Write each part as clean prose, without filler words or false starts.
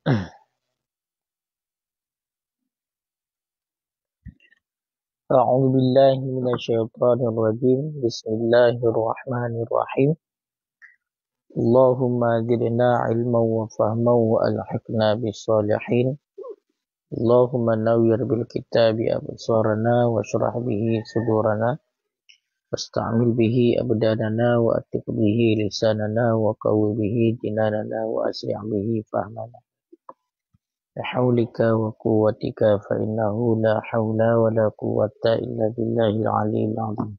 أعوذ بالله من الشيطان الرجيم بسم الله الرحمن الرحيم اللهم زدنا علما وفهما وألحقنا بالصالحين اللهم نوّر بالكتاب أبصارنا واشرح به صدورنا واستعمل به أبداننا وأتق به لساننا وقوي به جناننا وأسرع به فهمنا بحولك وقوتك فإنه لا حول ولا قوة إلا بالله العلي العظيم.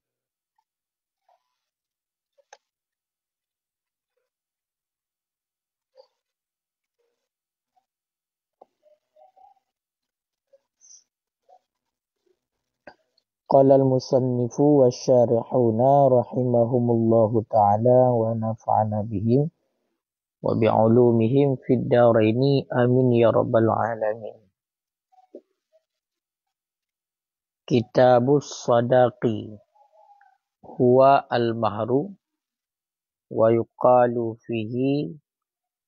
قال المصنف والشارحون رحمهم الله تعالى ونفعنا بهم وبعلومهم في الدارين آمين يا رب العالمين. كتاب الصداق هو المهر ويقال فيه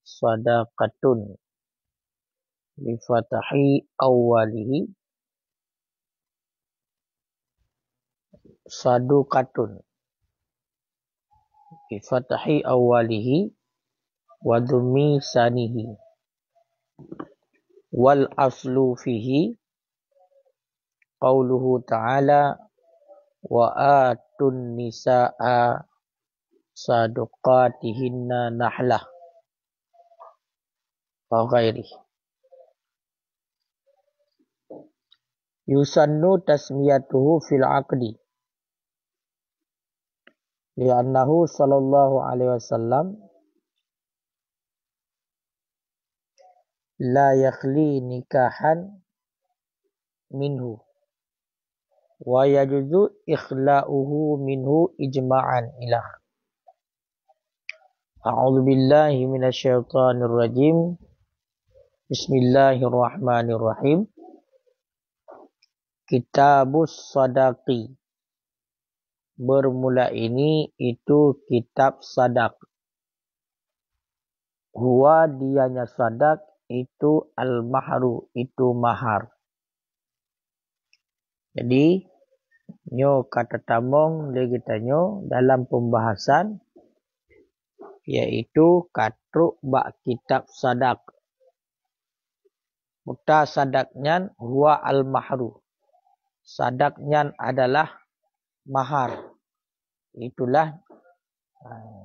صداقة بفتح أوله صدقة بفتح أوله وضم ثانيه والأصل فيه قوله تعالى وآتوا النساء صدقاتهن نحلة وغيره. يسن تسميته في العقد لأنه صلى الله عليه وسلم لا يخلي نكاحا منه ويجوز إخلاؤه منه إجماعا إلى أعوذ بالله من الشيطان الرجيم بسم الله الرحمن الرحيم. Kitabus Sadaqi, bermula ini itu kitab sadak. Huwa dianya sadak itu al-mahru, itu mahar. Jadi nyo kata tamong legitanyo dalam pembahasan yaitu katruk bak kitab sadak. Muta sadaknya huwa al-mahru. Sadaknya adalah mahar. Itulah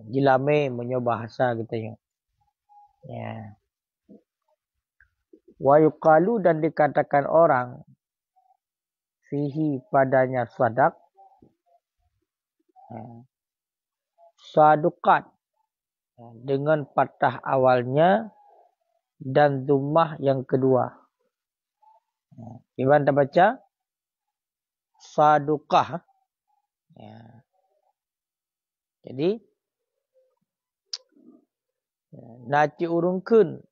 jilame menyo bahasa kita. Ya. Wa yuqalu dan dikatakan orang fihi padanya sadak saduqat dengan patah awalnya dan dhammah yang kedua. Gimana baca? Saduqah. Ya. Jadi naci urungkeun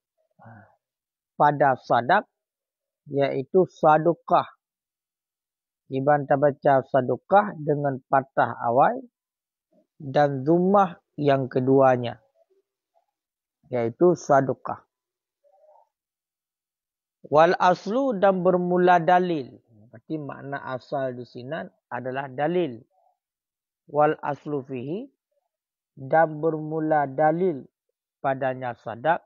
pada sadak yaitu saduqah. Dibantah baca saduqah dengan patah awal dan dhammah yang keduanya yaitu saduqah. Wal aslu dan bermula dalil. Berarti makna asal di sini adalah dalil. Wal aslu fihi dan bermula dalil padanya sadak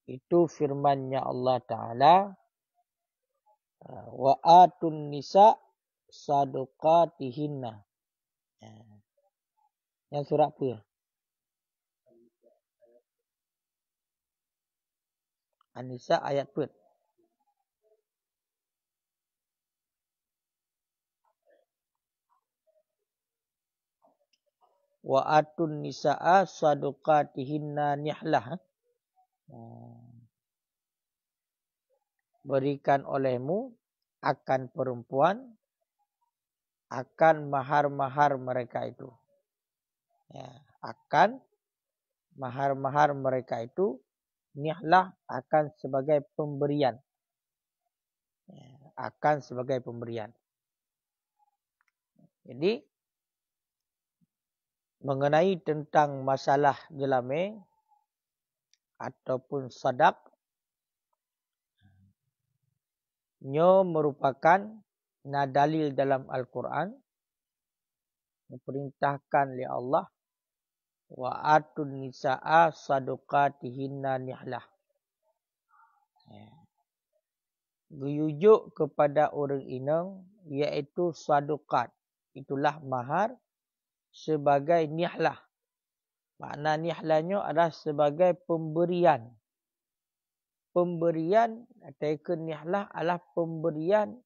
itu firman-Nya Allah Ta'ala wa atun nisa sadaqatihinna. Yang surah apa ya? An-Nisa ayat apa? Wa atun nisaa sadaqatihinna nihlah. Berikan olehmu akan perempuan akan mahar-mahar mereka itu. Ya, akan mahar-mahar mereka itu nihlah akan sebagai pemberian. Ya, akan sebagai pemberian. Jadi mengenai tentang masalah jelame ataupun sadak Nyo merupakan dalil dalam Al-Quran. Diperintahkan oleh Allah. Wa atun nisa'a sadaqatihinna nihlah. Guyujuk kepada orang inang iaitu sadaqat. Itulah mahar sebagai nihlah. Makna nihlahnya adalah sebagai pemberian. Pemberian atau nihlah adalah pemberian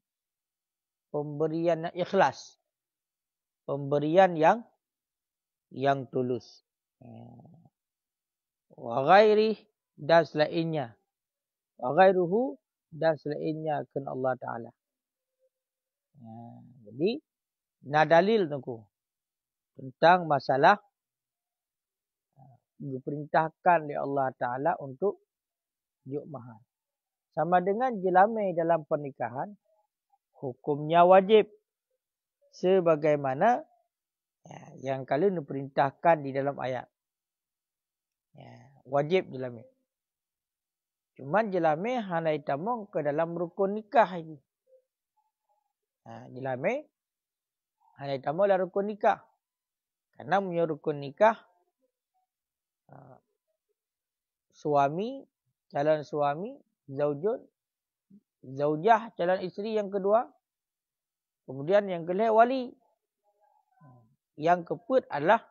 yang ikhlas. Pemberian yang tulus. Wa ghairi dan selainnya. Wa ghairuhu dan selainnya kan Allah Ta'ala. Jadi, dalil tu tentang masalah diperintahkan oleh Allah Ta'ala untuk juk mahar. Sama dengan jelamai dalam pernikahan, hukumnya wajib. Sebagaimana yang kalian diperintahkan di dalam ayat. Wajib jelamai. Cuma jelamai hanai tamong ke dalam rukun nikah ini. Jelamai hanai tamong dalam rukun nikah. Karena punya rukun nikah, suami, calon suami, zaujun, zaujah, calon isteri yang kedua. Kemudian yang kelima wali. Yang keempat adalah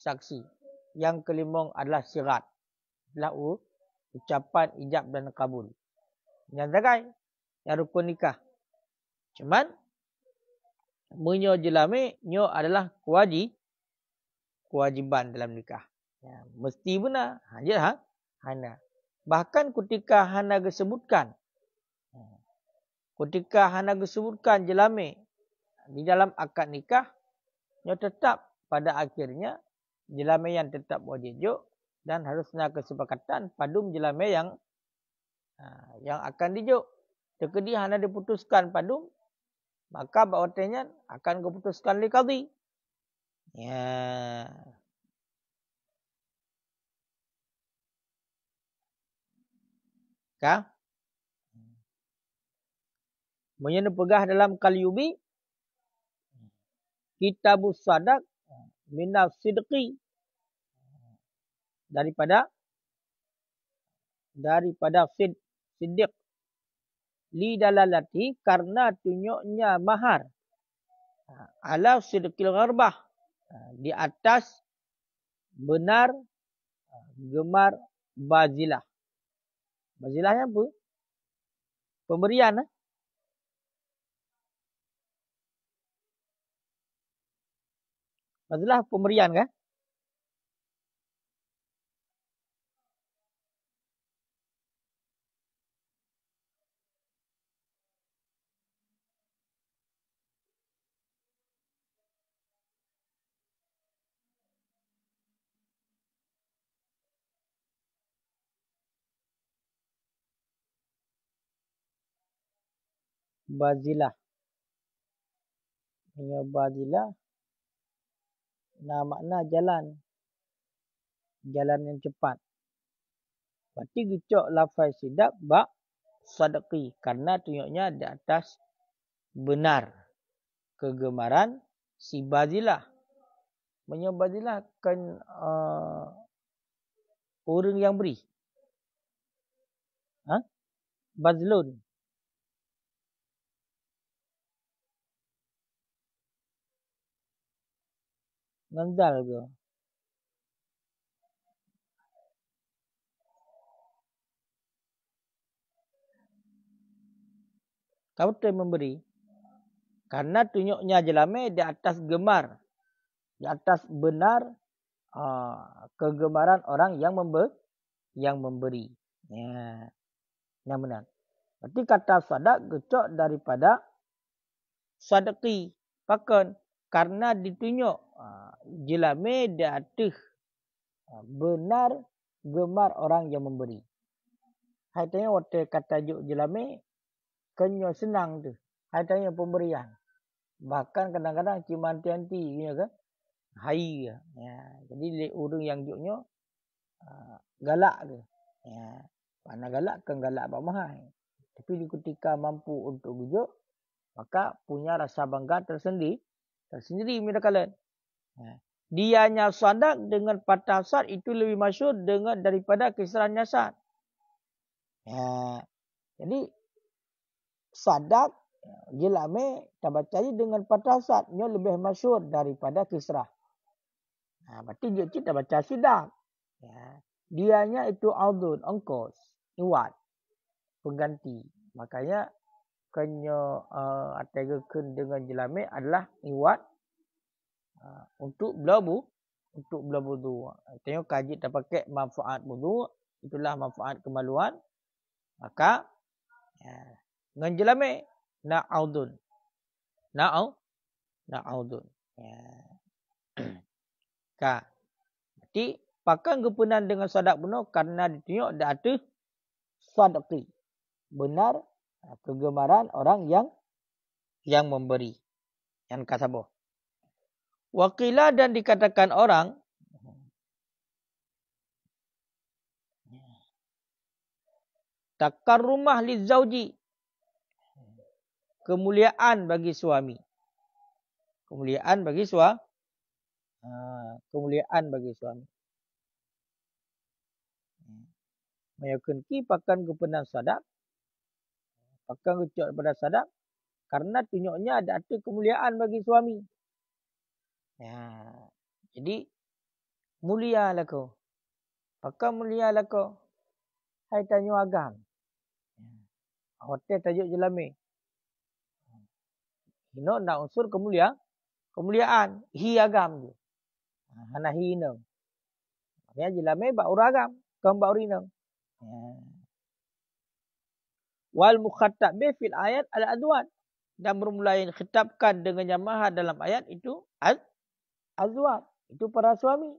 saksi. Yang kelima adalah syirat. Adalah ucapan ijab dan kabul. Yang terakhir, yang rukun nikah. Cuman, menyo jelame, nyo adalah kewajiban dalam nikah. Mesti benar. Hana. Bahkan ketika hana disebutkan. Ketika hana disebutkan jelame di dalam akad nikah, nyo tetap pada akhirnya jelame yang tetap wajib juk dan harusnya kesepakatan padum jelame yang akan dijuk. Tekedi hana diputuskan padum, maka bawatannya akan keputuskan li qadhi. Menyentuh pegah dalam Qalyubi, Kitabus Sadaq minal sidqi, daripada siddiq, li dalalati, karena tunjuknya mahar, ala sidqil gharbah, di atas benar gemar bazilah. Bazilahnya apa? Pemberian. Bazilah pemberian kan? Bazilah. Hanya bazilah. Nah, makna jalan. Jalan yang cepat. Berarti gicok lafaz sidaq bak sadaqi. Karena tunjuknya di atas benar kegemaran si bazilah. Menyebazilah kan orang yang beri. Bazlun. Nganzal ke? Kau tu memberi. Karena tunjuknya jelame di atas gemar. Di atas benar kegemaran orang yang memberi. Yang benar. Berarti kata sadaq gecok daripada sadaqi. Pakan. Karena ditunjuk jelame di atas benar gemar orang yang memberi. Hai tanya waktu kata juk jelame kenyo senang tu. Hai tanya pemberian. Bahkan kadang-kadang cuma anti-anti kan. Hai. Jadi orang yang juknya galak tu. Mana galak kan galak bak mahal. Tapi di ketika mampu untuk bujuk, maka punya rasa bangga tersendiri manakala. Dianya sadak dengan patah sad itu lebih masyhur daripada kisran nyasad. Jadi sadak jelame tabacai dengan patah sad nya lebih masyhur daripada kisrah. Berarti dia tak baca sidak. Dianya itu audun, ongkos, iwat, pengganti. Makanya kena ategakan dengan jelame adalah iwat untuk belabu tu. Tengok kaji tak pakai manfaat wudu, itulah manfaat kemaluan. Maka dengan jelame na'audun. Na'audun. Jadi pakan kepunan dengan sadak benar karena ditengok dah ada sadaqi. Benar kegemaran orang yang memberi. Yang kasabah. Wakilah dan dikatakan orang takarrumah lizauji. Kemuliaan bagi suami. Kemuliaan bagi suami. Mayakun ki pakan kepenan sadak. Pakan kecok daripada sadak. Karena tunjuknya ada kemuliaan bagi suami. Jadi mulia lah kau. Pakan mulia lah kau. Hai tanya agam. Hotel tajuk jelame. Hino nak unsur kemuliaan. Hi agam je. Hana hi ino. Ya jelame bak uragam. Kau bak urino. Wal mukhatab bi fil ayat al-adwan. Dan bermula yang khitabkan dengan jamaah dalam ayat itu azwaj. Itu para suami.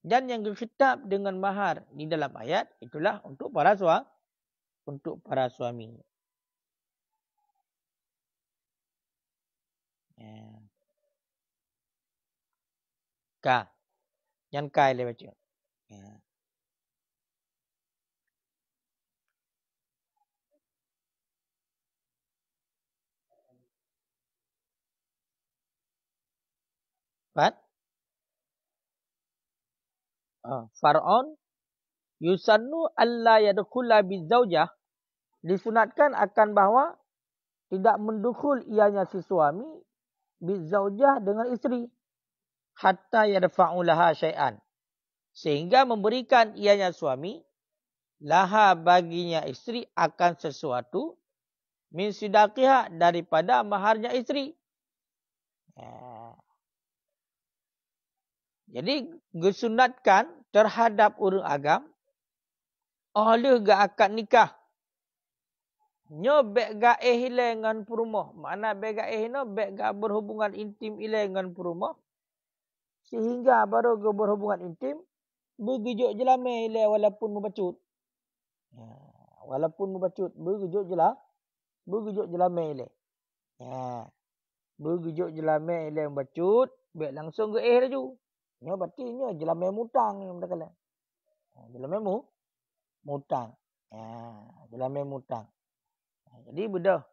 Dan yang dikhitab dengan mahar di dalam ayat itulah untuk para suami. Yang kai le baca. Far'on yusannu alla yadkhula bizaujah, disunatkan akan bahawa tidak mendukhul ianya si suami bizaujah dengan isteri hatta yadfa'u laha syai'an, sehingga memberikan ianya suami laha baginya isteri akan sesuatu min sidaqiha daripada maharnya isteri. Jadi disunatkan terhadap orang agam oleh ga akad nikah. Nyo bek ga ile dengan perumah. Makna bek ga no bek ga berhubungan intim ile dengan perumah. Sehingga baru ga berhubungan intim begijuk jelame ile walaupun membacut. Walaupun membacut begijuk jelame ile. Begijuk jelame ile membacut bek langsung ga laju. Nyo berarti nyo jelame mutang yang berkala. Jelame mutang. Jelame mutang. Jadi bedah.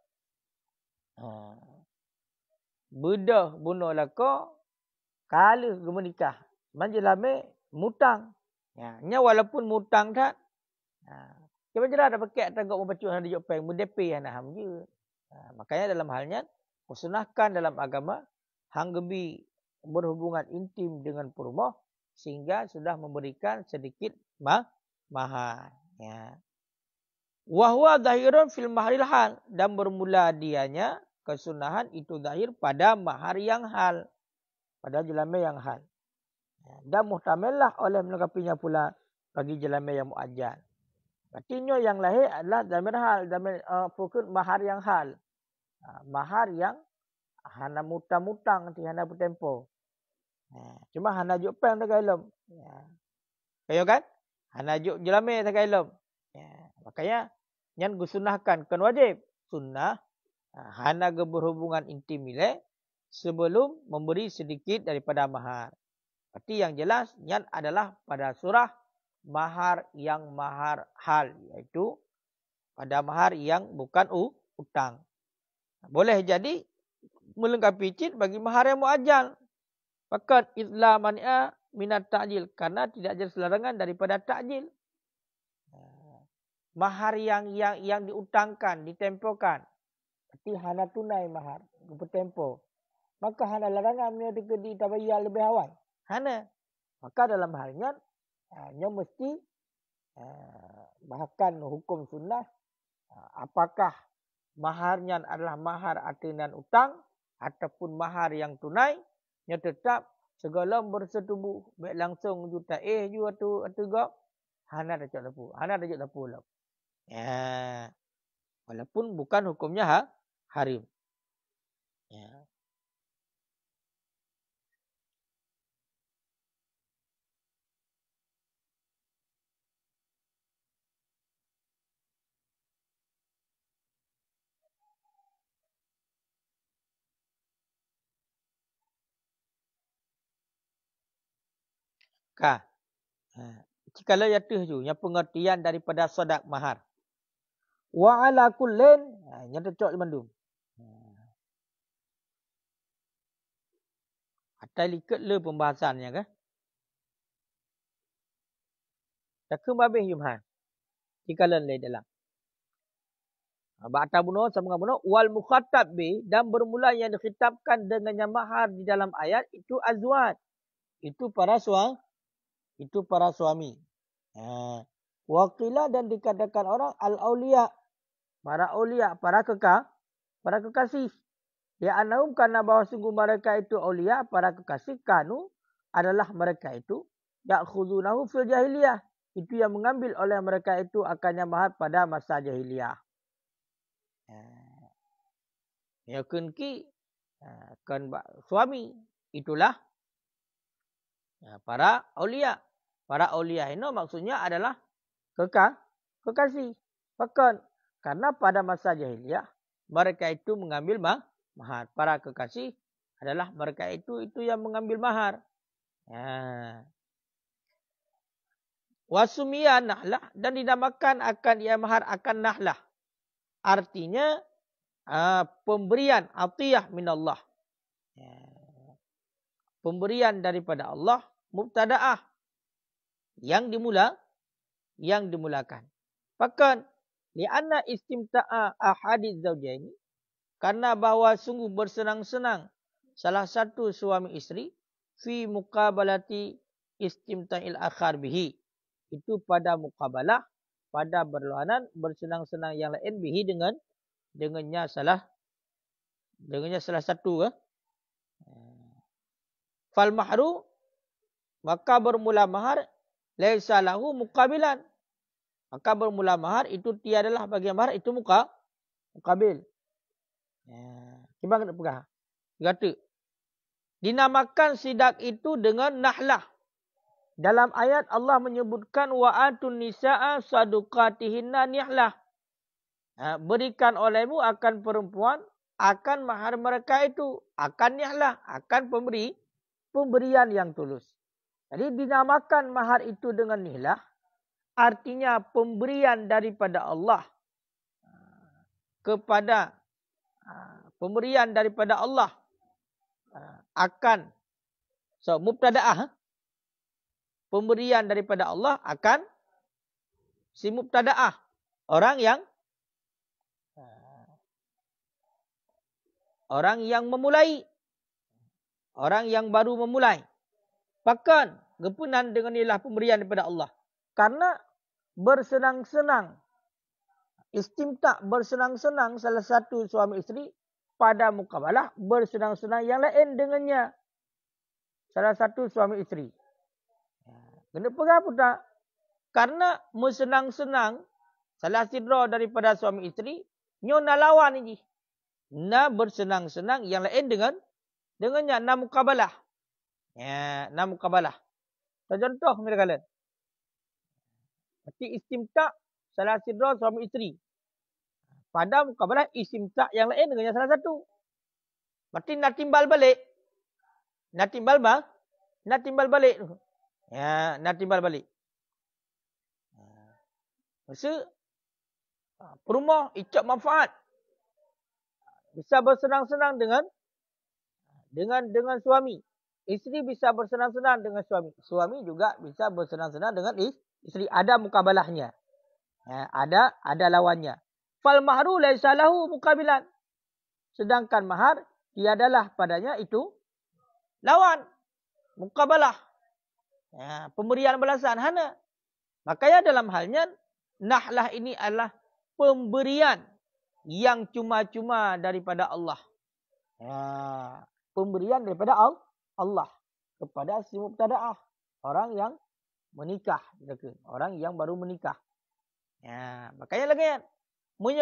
Bedah bunuh lako kala ge menikah. Man jelame mutang. Nya walaupun mutang tak. Kita jera dah pakai tanggap membacu hang dijuk peng mendepe hang ham je. Makanya dalam halnya disunahkan dalam agama hang gebi berhubungan intim dengan perumah sehingga sudah memberikan sedikit mahar. Wahwa zahirun fil mahril hal, dan bermula dianya kesunahan itu zahir pada mahar yang hal, pada jelame yang hal. Dan muhtamillah oleh melengkapinya pula bagi jelame yang muajjal. Artinya yang lahir adalah zamir hal, zamir fokus mahar yang hal. Mahar yang hana mutang-mutang nanti hana bertempo. Cuma hana juk peng tak ilmu. Kayo kan? Hana juk jelame tak ilmu. Makanya yang disunahkan kan wajib sunnah hana berhubungan intim ile sebelum memberi sedikit daripada mahar. Berarti yang jelas niat adalah pada surah mahar yang mahar hal, iaitu pada mahar yang bukan utang. Boleh jadi melengkapi cid bagi mahar yang muajjal. Fakat idla mani'a minat ta'jil, karena tidak ada selarangan daripada ta'jil. Mahar yang diutangkan, ditempokan. Berarti hana tunai mahar, bertempo. Maka hana larangan dia ditabayar lebih awal. Hana. Maka dalam halnya, hanya mesti bahkan hukum sunnah, apakah maharnya adalah mahar atinan utang ataupun mahar yang tunai, yang tetap segala bersetubuh baik langsung juta ju atau gak hana dah cak lapu, hana dah cak lapu lah. Ya. Walaupun bukan hukumnya harim. Ya. Kah. Jikalau yatuh ju yang pengertian daripada sodak mahar. Wa ala kullin, yang tercok mandum. Atai liket le pembahasannya kan. Tak kembabih yumhan. Jikalau le dalam. Ba'ta bunuh sama bunuh wal mukhatab bi, dan bermula yang dikhitabkan dengannya mahar di dalam ayat itu azwaj. Itu para suami. Waqilah, dan dikatakan orang al-auliya, para aulia, para kekasih. Ya anahum, karena bahawa sungguh mereka itu aulia, para kekasih, kanu adalah mereka itu ya'khudunahu fil jahiliyah. Itu yang mengambil oleh mereka itu akannya mahar pada masa jahiliyah. Ya kunki kan suami itulah para aulia. Para aulia ini maksudnya adalah kekasih. Bahkan karena pada masa jahiliyah mereka itu mengambil mahar. Para kekasih adalah mereka itu yang mengambil mahar. Wasumiyah nahlah, dan dinamakan akan ia mahar akan nahlah. Artinya pemberian atiyah minallah. Pemberian daripada Allah, mubtada'ah, yang dimulakan. Bahkan li'anna istimta'a ahadiz zawjaini, karena bahawa sungguh bersenang-senang salah satu suami isteri fi muqabalati istimta'il akhar bihi, itu pada muqabalah, pada berlawanan bersenang-senang yang lain bihi dengannya salah satu. Fal mahru, maka bermula mahar laisa lahu muqabilan. Maka bermula mahar itu tiadalah bagi mahar itu muqabil. Cuba kena pegang. Kata dinamakan sidak itu dengan nahlah. Dalam ayat Allah menyebutkan wa'atun nisaa saduqatihinna nihlah. Berikan olehmu akan perempuan akan mahar mereka itu, akan nihlah, akan pemberian yang tulus. Jadi dinamakan mahar itu dengan nihlah, artinya pemberian daripada Allah kepada akan mubtada'ah, pemberian daripada Allah akan si mubtada'ah, orang yang memulai, orang yang baru memulai. Bahkan gepunan dengan inilah pemberian daripada Allah. Karena bersenang-senang, istimta' bersenang-senang salah satu suami isteri pada muqabalah bersenang-senang yang lain dengannya. Salah satu suami isteri. Kenapa apa tak? Karena bersenang-senang salah sidra daripada suami isteri, nyona lawan ini. Na bersenang-senang yang lain dengannya, na muqabalah. Na muqabalah. Contoh mereka kalian. Berarti istimta' salah sidra suami isteri. Pada muqabalah istimta' yang lain dengannya salah satu. Berarti nak timbal balik. Nak timbal nak timbal balik. Ya, nak timbal balik. Masa perumah icap manfaat. Bisa bersenang-senang dengan suami. Isteri bisa bersenang-senang dengan suami. Suami juga bisa bersenang-senang dengan isteri. Ada mukabalahnya. Ada lawannya. Fal mahru laisa lahu mukabilan. Sedangkan mahar tiadalah padanya itu lawan. Mukabalah. Pemberian balasan. Hana. Makanya dalam halnya nahlah ini adalah pemberian yang cuma-cuma daripada Allah. Pemberian daripada Allah kepada si mubtada'ah. Orang yang menikah. Orang yang baru menikah. Makanya lagi kan.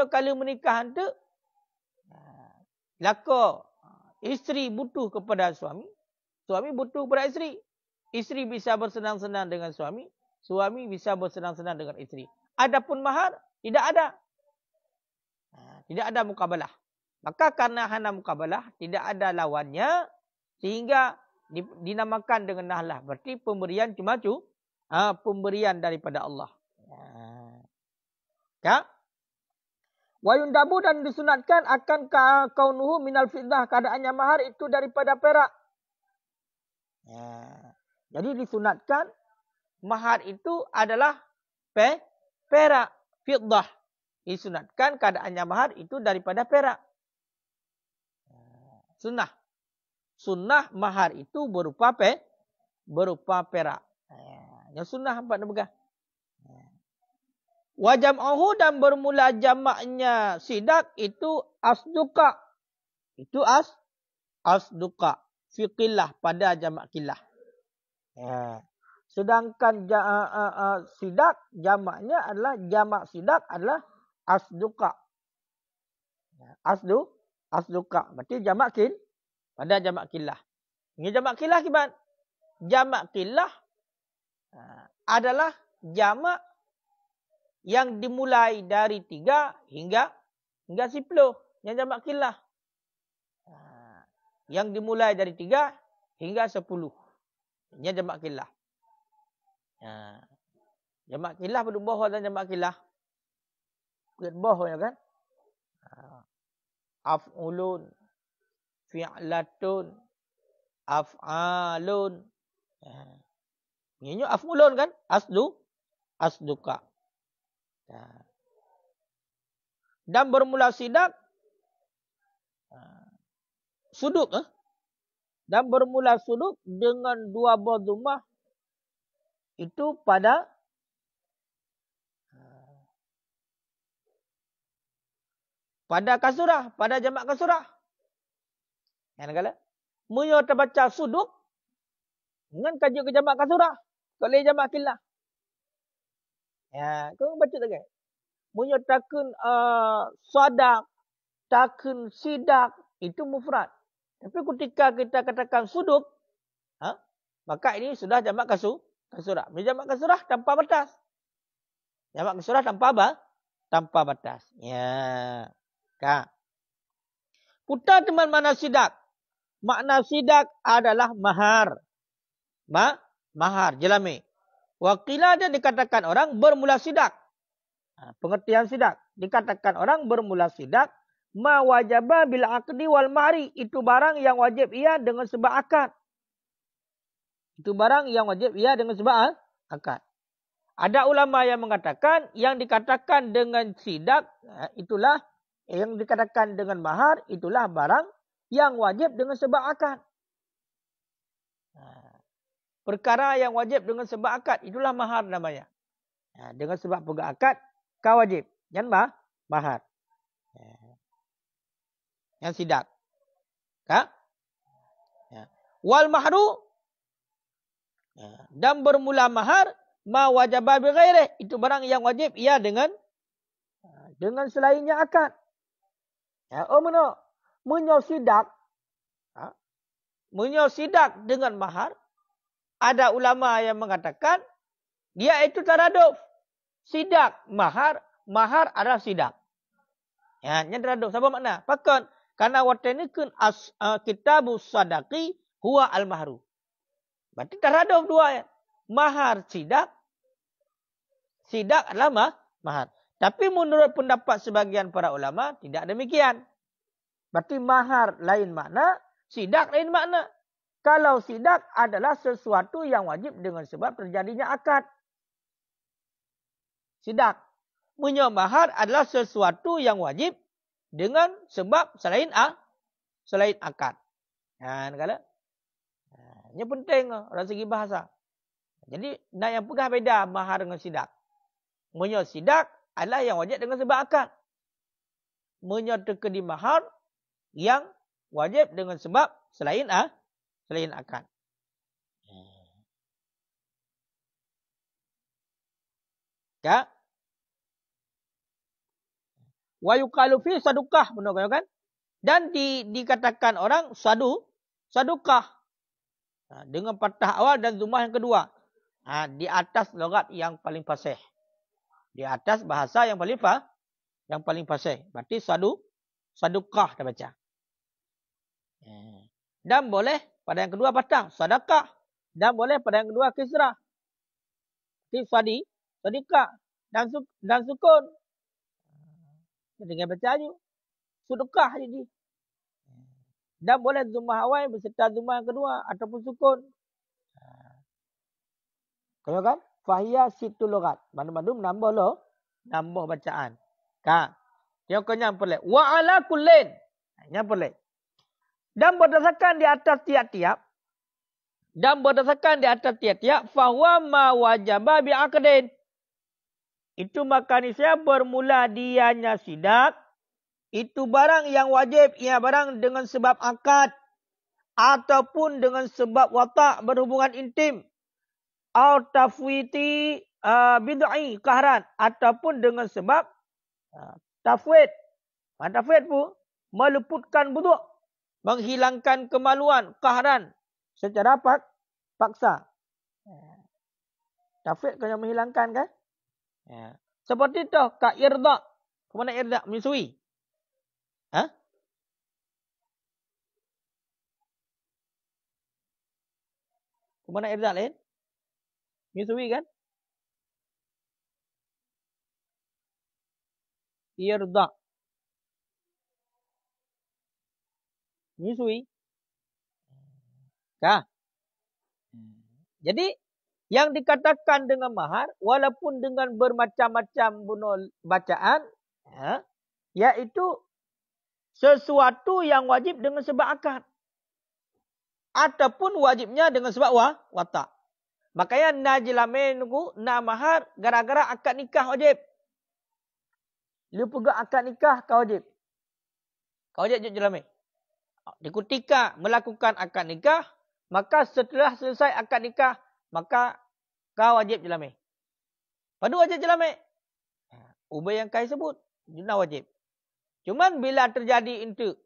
Kali menikah itu. Laka isteri butuh kepada suami. Suami butuh kepada isteri. Isteri bisa bersenang-senang dengan suami. Suami bisa bersenang-senang dengan isteri. Adapun mahar, tidak ada. Tidak ada mukabalah. Maka karena hana mukabalah, tidak ada lawannya. Sehingga dinamakan dengan nahlah. Berarti pemberian cuma pemberian daripada Allah. Ya. Wa yundabu dan disunatkan akan kaunuhu minal fiddah. Keadaannya mahar itu daripada perak. Jadi disunatkan mahar itu adalah perak. Fiddah. Disunatkan keadaannya mahar itu daripada perak. Sunnah. Sunnah mahar itu berupa perak. Yang sunnah apa nak pegang? Wa jam'uhu dan bermula jamaknya sidak itu asduqa. Itu asduqa. Fi qillah pada jamak qillah. Sedangkan sidak jamaknya adalah jamak sidak adalah asduqa. Asduqa. Berarti jamak pada jamak qillah. Ini jamak qillah kiban. Jamak qillah adalah jamak yang dimulai dari 3 hingga 10. Yang jamak qillah. Yang dimulai dari 3 hingga 10. Ini jamak qillah. Jamak qillah pada bawah dan jamak qillah. Pada bawah kan. Af'ulun. Fi'latun. Af'alun. Ini af'ulun kan. Asduqa. Dan bermula sidak suduk dan bermula suduk dengan 2 dhamma itu pada kasurah, pada jamak kasurah. Yang kala munyo terbaca suduk dengan kaji ke jamak kasurah, kalau jamak qillah. Kau baca tak kan? Munyo takun sadaq, takun sidak itu mufrad. Tapi ketika kita katakan suduk, maka ini sudah jamak kasurah. Jamak kasurah tanpa batas. Jamak kasurah tanpa batas. Ya. Kak. Putar teman mana sidak? Makna sidak adalah mahar. Mahar, jelami. Wakilah dia dikatakan orang bermula sidak. Pengertian sidak. Dikatakan orang bermula sidak. Ma wajaba bil aqdi wal mahri. Itu barang yang wajib ia dengan sebab akad. Itu barang yang wajib ia dengan sebab akad. Ada ulama yang mengatakan yang dikatakan dengan sidak itulah yang dikatakan dengan mahar itulah barang yang wajib dengan sebab akad. Perkara yang wajib dengan sebab akad itulah mahar namanya. Dengan sebab pegang akad kau wajib. Yang mahar. Yang sidak. Wal mahru dan bermula mahar ma wajaba bi ghairi. Itu barang yang wajib ia dengan selainnya akad. Menyosidak dengan mahar. Ada ulama yang mengatakan dia itu taraduf. Sidak mahar adalah sidak. Yang taraduf. Apa makna? Pakon karena watanikun kitabus sadaqi huwa al mahru. Berarti taraduf dua ayat. Mahar sidak adalah mahar. Tapi menurut pendapat sebagian para ulama tidak demikian. Berarti mahar lain makna, sidak lain makna. Kalau sidak adalah sesuatu yang wajib dengan sebab terjadinya akad. Sidak. Mahar adalah sesuatu yang wajib dengan sebab selain akad. Kala. Ini penting dari segi bahasa. Jadi nak yang pegang beda mahar dengan sidak. Sidak adalah yang wajib dengan sebab akad. Menyertakan di mahar yang wajib dengan sebab selain akad. Ya. Wa yuqalu fi sadukah, benar kan? Dan dikatakan orang sadukah. Dengan fathah awal dan dhammah yang kedua. Di atas logat yang paling fasih. Di atas bahasa yang paling fasih. Berarti sadukah dah baca. Dan boleh pada yang kedua fathah, sadaqah. Dan boleh pada yang kedua kisrah. Sadi, sadikah dan sukun. Dengan baca aja. Sudukah jadi. Dan boleh dhammah awal beserta dhammah yang kedua ataupun sukun. Kau kan? Fahiya situ logat. Bandum nambah bacaan. Yang kau nyam boleh. Wa ala kullin. Nyam boleh. Dan berdasarkan di atas tiap-tiap. Fahuwa ma wajaba bi'aqdin. Itu maka niscaya bermula dianya sidak. Itu barang yang wajib. Ia barang dengan sebab akad. Ataupun dengan sebab watak berhubungan intim. Atau tafwiti bid'i kahran. Ataupun dengan sebab tafwid. Tafwid pun meluputkan buduk. Menghilangkan kemaluan. Kahran. Secara paksa. Tafwid kena menghilangkan kan? Seperti itu. Ka irda. Kemana irda? Menyusui. Kemana irda lain? Menyusui kan? Irda. Menyusui. Jadi, yang dikatakan dengan mahar, walaupun dengan bermacam-macam bacaan, yaitu sesuatu yang wajib dengan sebab akad. Ataupun wajibnya dengan sebab watak. Makanya najilame nunggu na mahar gara-gara akad nikah wajib. Lu pegang akad nikah kau wajib. Kau wajib jelame. Ketika melakukan akad nikah, maka setelah selesai akad nikah, maka kau wajib jelame. Padu wajib jelame. Ubah yang kau sebut, juna wajib. Cuman bila terjadi itu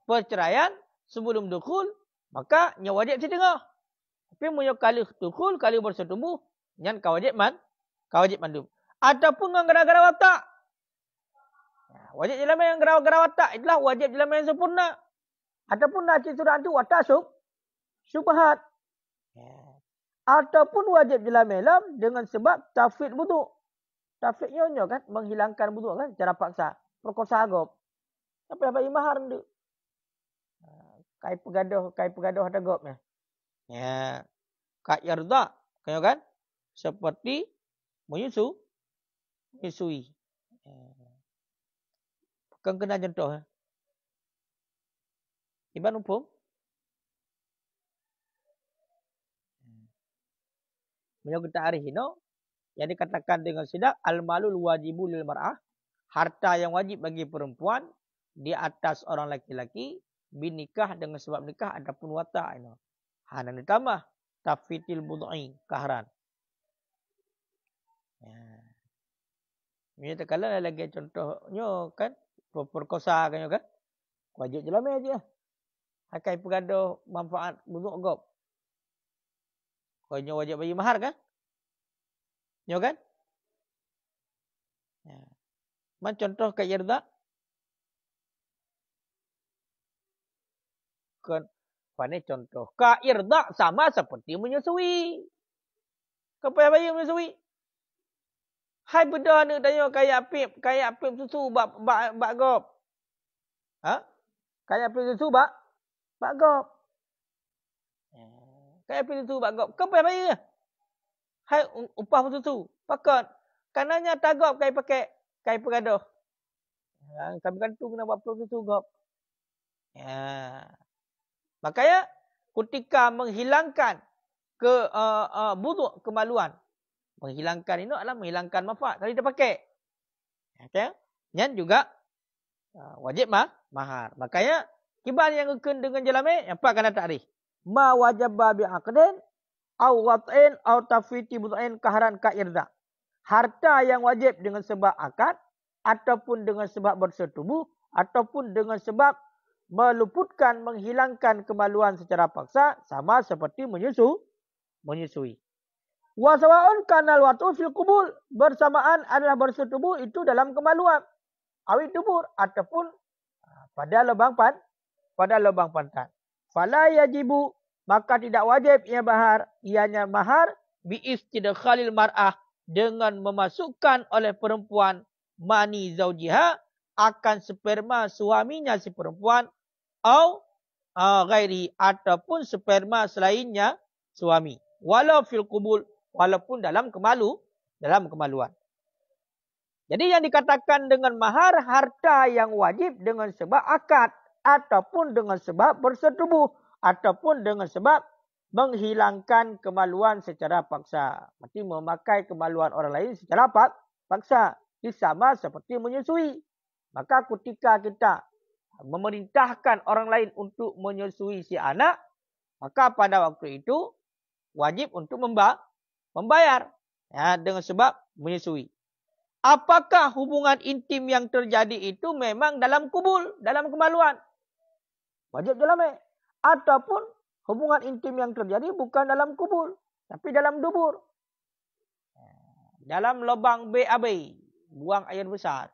perceraian sebelum dukul, maka nya wajib setengah. Tapi munyo kali dukul, kali bersetubuh, nyan kau wajib mandum. Ataupun dengan gara-gara watak. Wajib jelame yang gara-gara watak itulah wajib jelame yang sempurna. Ataupun naci surah itu watak syubhat. Ataupun wajib jelame dengan sebab tafwid buduk. Tafwid nyonya kan menghilangkan buduk kan secara paksa. Perkosa agop. Apa mahar ndu. Kai pegaduh ada gopnya. Ka yarda, kaya kan? Seperti menyusui. Bukan kena contoh. Iban umpum. Menurut ta'rif no, yang dikatakan dengan sidak al-malul wajibu lil mar'ah, harta yang wajib bagi perempuan di atas orang laki-laki binikah dengan sebab nikah adapun watak ini. Dan ditambah tafitil bud'i kahran. Ini terkala lagi contohnya kan perkosa kan wajib jelame aja. Akai pegaduh manfaat buduk gop. Kau wajib bagi mahar kan? Nyo kan? Contoh kat yarda. Ini contoh. Ka irda sama seperti menyusui. Kepada bayi menyusui. Hai benda ni tanya kayak apip susu bak gop. Ha? Kayak apip susu bak gop. Kayak apip susu bak gop. Kepada bayi. Hai upah susu. Pakat. Kananya tagap kai pakai kai peradah. Kami kan tu kena buat susu gop. Ya. Makanya ketika menghilangkan buduk kemaluan. Menghilangkan ini adalah menghilangkan manfaat. Kalau dia pakai. Okay? Yang juga wajib mahar. Makanya kibar yang ikut dengan jalame. Apa kena takrif? Ma wajabba bi'aqdin. Au wat'in. Au tafiti bud'in. Kaharan ka'irda. Harta yang wajib dengan sebab akad. Ataupun dengan sebab bersetubuh. Ataupun dengan sebab meluputkan, menghilangkan kemaluan secara paksa. Sama seperti menyusui. Wasawa'un kanal watu fil kubul. Bersamaan adalah bersetubuh itu dalam kemaluan. Awit dubur. Ataupun pada lubang pantat. Fala yajibu. Maka tidak wajib ia mahar. Ianya mahar. Bi'istidkhalil mar'ah. Dengan memasukkan oleh perempuan. Mani zaujiha. Akan sperma suaminya si perempuan. Atau ghairi. Ataupun sperma selainnya suami. Walau fil kubul. Walaupun dalam kemaluan. Jadi yang dikatakan dengan mahar, harta yang wajib dengan sebab akad. Ataupun dengan sebab bersetubuh. Ataupun dengan sebab menghilangkan kemaluan secara paksa. Berarti memakai kemaluan orang lain secara paksa. Ini sama seperti menyusui. Maka ketika kita memerintahkan orang lain untuk menyusui si anak. Maka pada waktu itu wajib untuk membayar dengan sebab menyusui. Apakah hubungan intim yang terjadi itu memang dalam kubul, dalam kemaluan? Wajib jalame. Ataupun hubungan intim yang terjadi bukan dalam kubul, tapi dalam dubur. Dalam lubang BAB, buang air besar.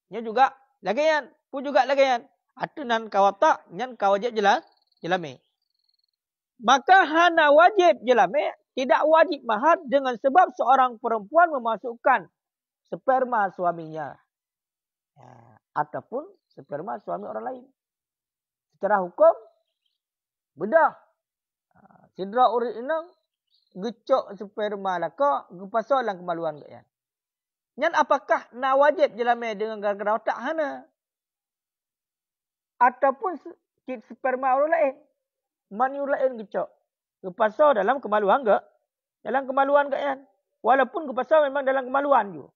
Ini juga lagaian, pun juga lagaian. Atunan kawata, nyan kawajib jalame. Maka hana wajib jelame, tidak wajib mahar dengan sebab seorang perempuan memasukkan sperma suaminya. Ataupun sperma suami orang lain. Secara hukum, bedah. Sidra urit inang, gecok sperma laka, gepasal lang kemaluan kaya. Nyan apakah na wajib jelame dengan gara-gara otak hana? Ataupun sperma orang lain. Mani lain gecok. Kepasal dalam kemaluan ke? Dalam kemaluan ke yan? Walaupun kepasal memang dalam kemaluan juga.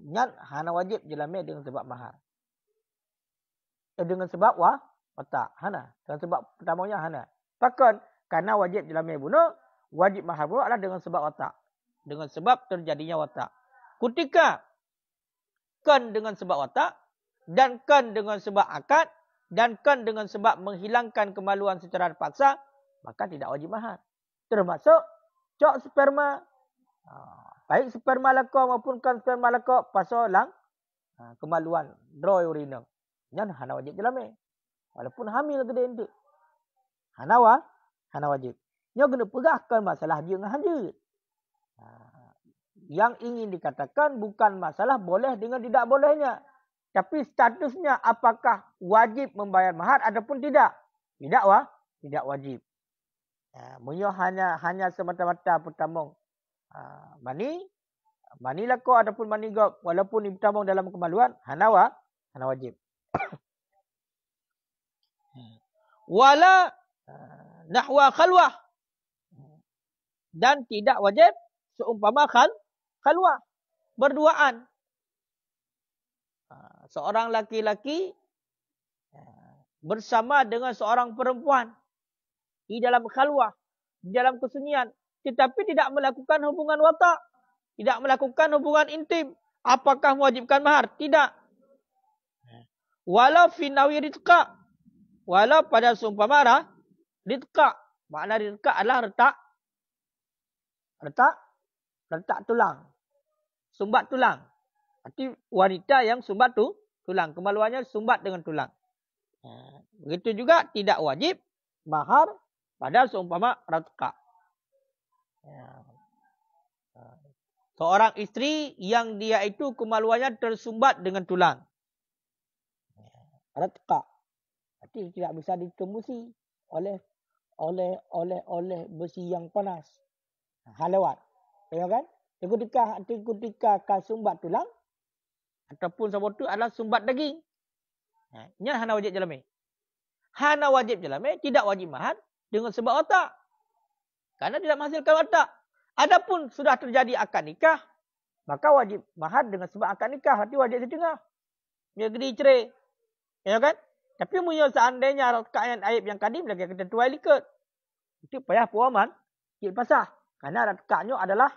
Nyan hana wajib jelame dengan sebab mahar. Dengan sebab watak. Hana. Dengan sebab pertamanya hana. Bahkan karena wajib jelame bunuh. Wajib mahar pun adalah dengan sebab watak. Dengan sebab terjadinya watak. Ketika kan dengan sebab watak. Dan kan dengan sebab akad. Dan kan dengan sebab menghilangkan kemaluan secara paksa, maka tidak wajib mahar. Termasuk cok sperma. Baik sperma laka maupun kan sperma laka pasal lang kemaluan. Dry urina. Yang hana wajib jelame. Walaupun hamil gede ente. Hana wajib. Nya kena pegahkan masalah dia dengan hadir. Yang ingin dikatakan bukan masalah boleh dengan tidak bolehnya. Tapi statusnya apakah wajib membayar mahar ataupun tidak? Tidak wajib. Munyo hanya semata-mata pertamong mani lako ataupun mani gop walaupun pertamong dalam kemaluan hana wajib. Wala nahwa khalwah. Dan tidak wajib seumpama khalwah. Berduaan. Seorang laki-laki bersama dengan seorang perempuan di dalam khalwah, di dalam kesunyian, tetapi tidak melakukan hubungan watak, tidak melakukan hubungan intim. Apakah mewajibkan mahar? Tidak. Walau fi nawi ridqa, walau pada seumpama ridqa, makna ridqa adalah retak tulang, sumbat tulang. Arti wanita yang sumbat tulang. Kemaluannya sumbat dengan tulang. Begitu juga tidak wajib mahar pada seumpama radqa. Ya. Seorang istri yang dia itu kemaluannya tersumbat dengan tulang. Radqa. Berarti tidak bisa ditembusi oleh besi yang panas. Halawat. Tengok kan? Ketika sumbat tulang ataupun sabut tu adalah sumbat daging. Ini hana wajib jalami. Hana wajib jalami tidak wajib mahar dengan sebab otak. Karena tidak menghasilkan otak. Adapun sudah terjadi akad nikah, maka wajib mahar dengan sebab akad nikah. Berarti wajib setengah. Dia gedi cerai. Ya kan? Tapi punya seandainya rakaat aib yang kadim lagi ketentuan likat. Itu payah puaman. Jid pasah. Karena rakaatnya adalah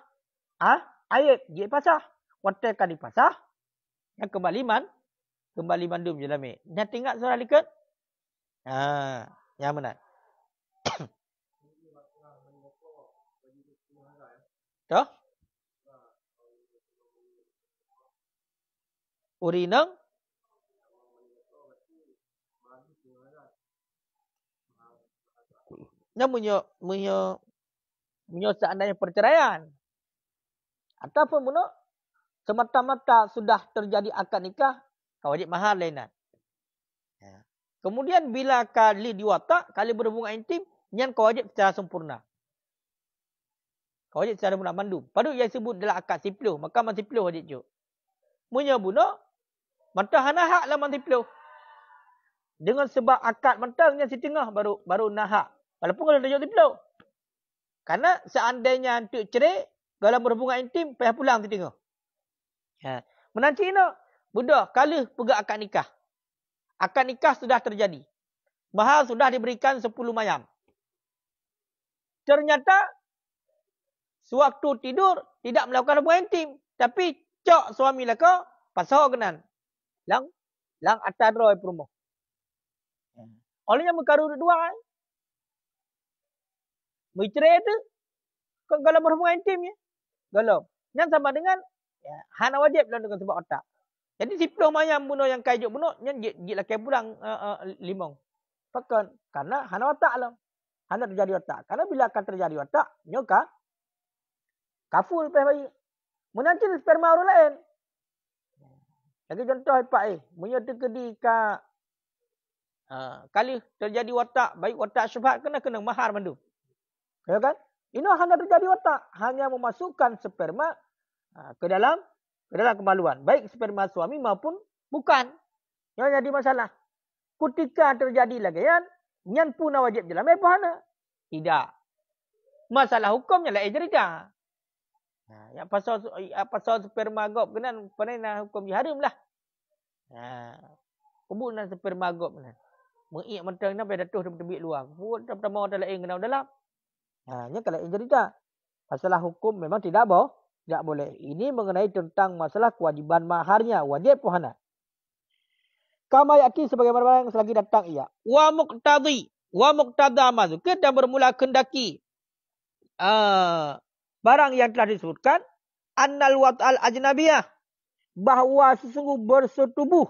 aib. Jid pasah. Waktu kali pasah. Yang kembali mandum jalami. Yang tinggal surah likat. Yang benar. Toh? Urinang nya munyo seandainya perceraian ataupun munyo semata-mata sudah terjadi akad nikah kau wajib mahar lainan. Kemudian bila kali diwatak, kali berhubungan intim, nyan kau wajib secara sempurna. Kau wajib secara sempurna mandum. Padu yang sebut adalah akad sipluh, maka man sipluh wajib juk. Munyo bunuh mata hana hak lah man sipluh. Dengan sebab akad mentangnya setengah baru nahak. Walaupun kalau dia sipluh. Karena seandainya untuk cerai dalam berhubungan intim payah pulang setengah. Menanti ini budak kali pegak akad nikah. Akad nikah sudah terjadi. Mahar sudah diberikan 10 mayam. Ternyata sewaktu tidur tidak melakukan hubungan intim, tapi cok suami laka pasal kenan. Lang atas roy perumah. Olehnya mengkaru dua. Mencerai itu kalau berhubungan intim ya. Kalau yang sama dengan hana wajib dengan sebab otak. Jadi sipluh mayam bunuh yang kajuk bunuh yang jik laki pulang limong. Pakan karena hana otak lah. Hana terjadi otak. Karena bila akan terjadi otak, nyoka kaful pe bayi. Menanti sperma orang lain. Lagi contoh pak munyo tekedi ka kali terjadi watak, baik watak syubhat kena mahar mandu. Ya kan? Ini hanya terjadi watak, hanya memasukkan sperma ke dalam kemaluan, baik sperma suami maupun bukan. Yang jadi masalah. Ketika terjadi lagi nyan pun wajib dalam apa? Tidak. Masalah hukumnya lah cerita. Yang pasal sperma gop kena pernah hukum diharam lah. Kebunan sperma gop kena. Mengiak mentang nak datuh terbit luar. Pun pertama dalam kena dalam. Nya kalau cerita. Masalah hukum memang tidak boleh. Ini mengenai tentang masalah kewajiban maharnya, wajib puhana. Kama yati sebagaimana yang selagi datang ia. Wa muqtada mazkur dan bermula kendaki. Barang yang telah disebutkan annal wat'al ajnabiyah, bahawa sesungguh bersetubuh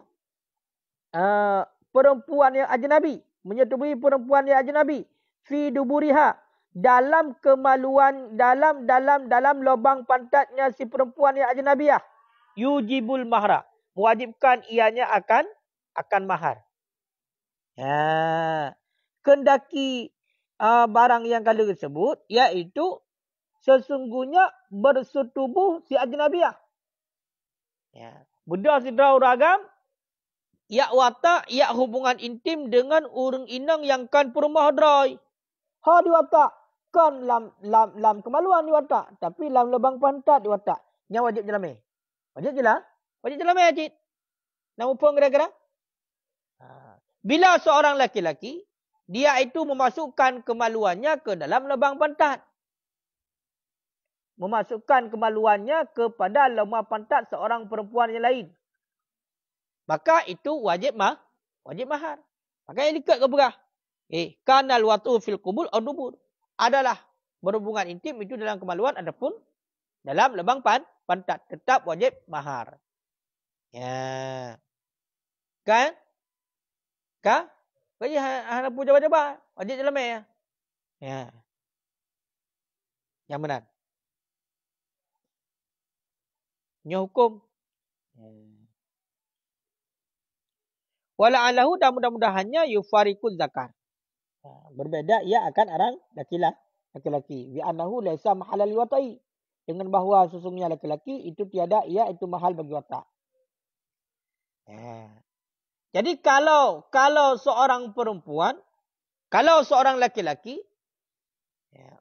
perempuan yang ajnabi, menyetubuhi perempuan yang ajnabi fi duburiha, dalam kemaluan dalam lubang pantatnya si perempuan yang ajnabiyah, yujibul mahra, mewajibkan ianya akan mahar. Kendaki barang yang kali disebut iaitu sesungguhnya bersetubuh si ajnabiyah. Budak si draw ragam, watak, hubungan intim dengan urang inang yang kan perumah drai. Diwatak kan lam kemaluan diwatak, tapi lam lubang pantat diwatak. Yang wajib jelame. Wajib jelame ajit. Nama pun kira-kira. Bila seorang laki-laki dia itu memasukkan kemaluannya ke dalam lubang pantat. Memasukkan kemaluannya kepada lubang pantat seorang perempuan yang lain. Maka itu wajib mahar. Maka yang dikat ke berah. Kanal watu fil qubul atau dubur. Adalah berhubungan intim itu dalam kemaluan adapun dalam lubang pantat. Tetap wajib mahar. Kan? Jadi hana pun jabat-jabat. Wajib jelamai ya. Ya. Yang benar. Nya hukum. Wala'alahu dan mudah-mudahannya yufarikul zakar. Berbeda ia akan orang laki-laki. Bi annahu laisa mahalal liwatai. Dengan bahawa sesungguhnya laki-laki itu tiada ia itu mahal bagi watak. Jadi kalau seorang perempuan, kalau seorang laki-laki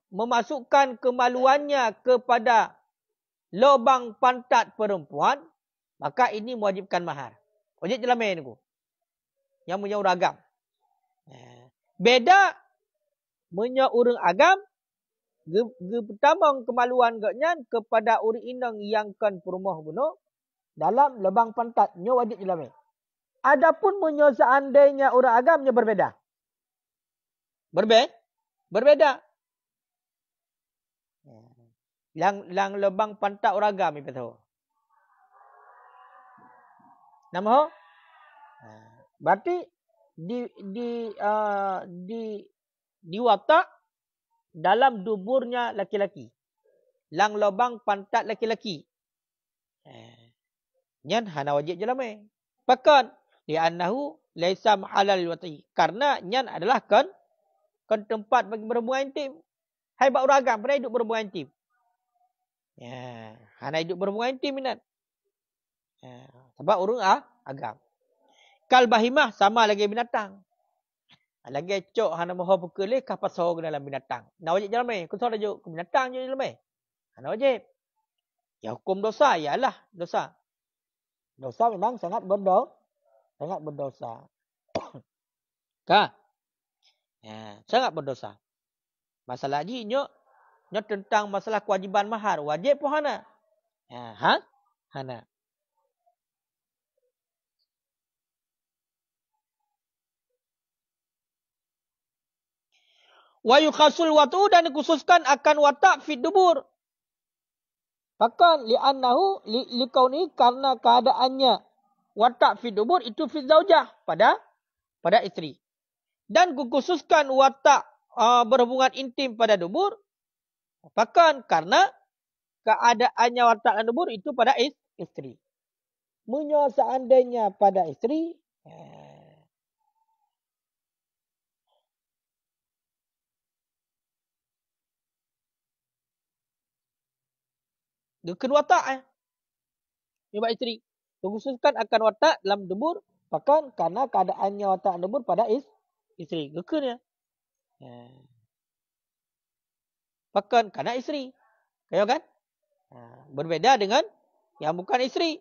memasukkan kemaluannya kepada lubang pantat perempuan, maka ini mewajibkan mahar. Wajib jelamai ni. Yang punya urang agam. Beda punya urang agam, pertama kemaluan gaknya kepada urang inang yang kan perumah bunuh dalam lubang pantatnya wajib jelamai. Adapun punya seandainya urang agamnya berbeda. Berbeda. Lang lubang pantat urang agam ni betul. Nama? Berarti di watak dalam duburnya laki-laki. Lang lubang pantat laki-laki. Nyan hana wajib jelamai. Pakan li'annahu laisa mahalal wati. Karena nyan adalah kan tempat bagi berhubungan intim. Hai bak urang agam pernah hidup berhubungan intim. Hana hidup berhubungan intim minat. Sebab urang agam. Kal bahimah sama lagi binatang. Lagi cok hana mahu pukul kah pasau ke dalam binatang. Nak wajib jelamai. Kusau dah ke binatang je jelamai. Hana wajib. Ya hukum dosa ialah dosa. Dosa memang sangat berdosa. Kah? Sangat berdosa. Masalah ni nyok tentang masalah kewajiban mahar. Wajib pun hana. Hana. Wa yukhasul watu dan dikhususkan akan watak fi dubur. Bahkan li'annahu liqauni karena keadaannya watak fi dubur itu fi zaujah pada isteri. Dan dikhususkan watak berhubungan intim pada dubur. Bahkan karena keadaannya watak dan dubur itu pada isteri. Munyo seandainya pada isteri Geken watak Ibu isteri. Dikhususkan akan watak dalam dubur. Bahkan karena keadaannya watak dubur pada isteri. Geken ya. Bahkan karena isteri. Kaya kan? Berbeda dengan yang bukan isteri.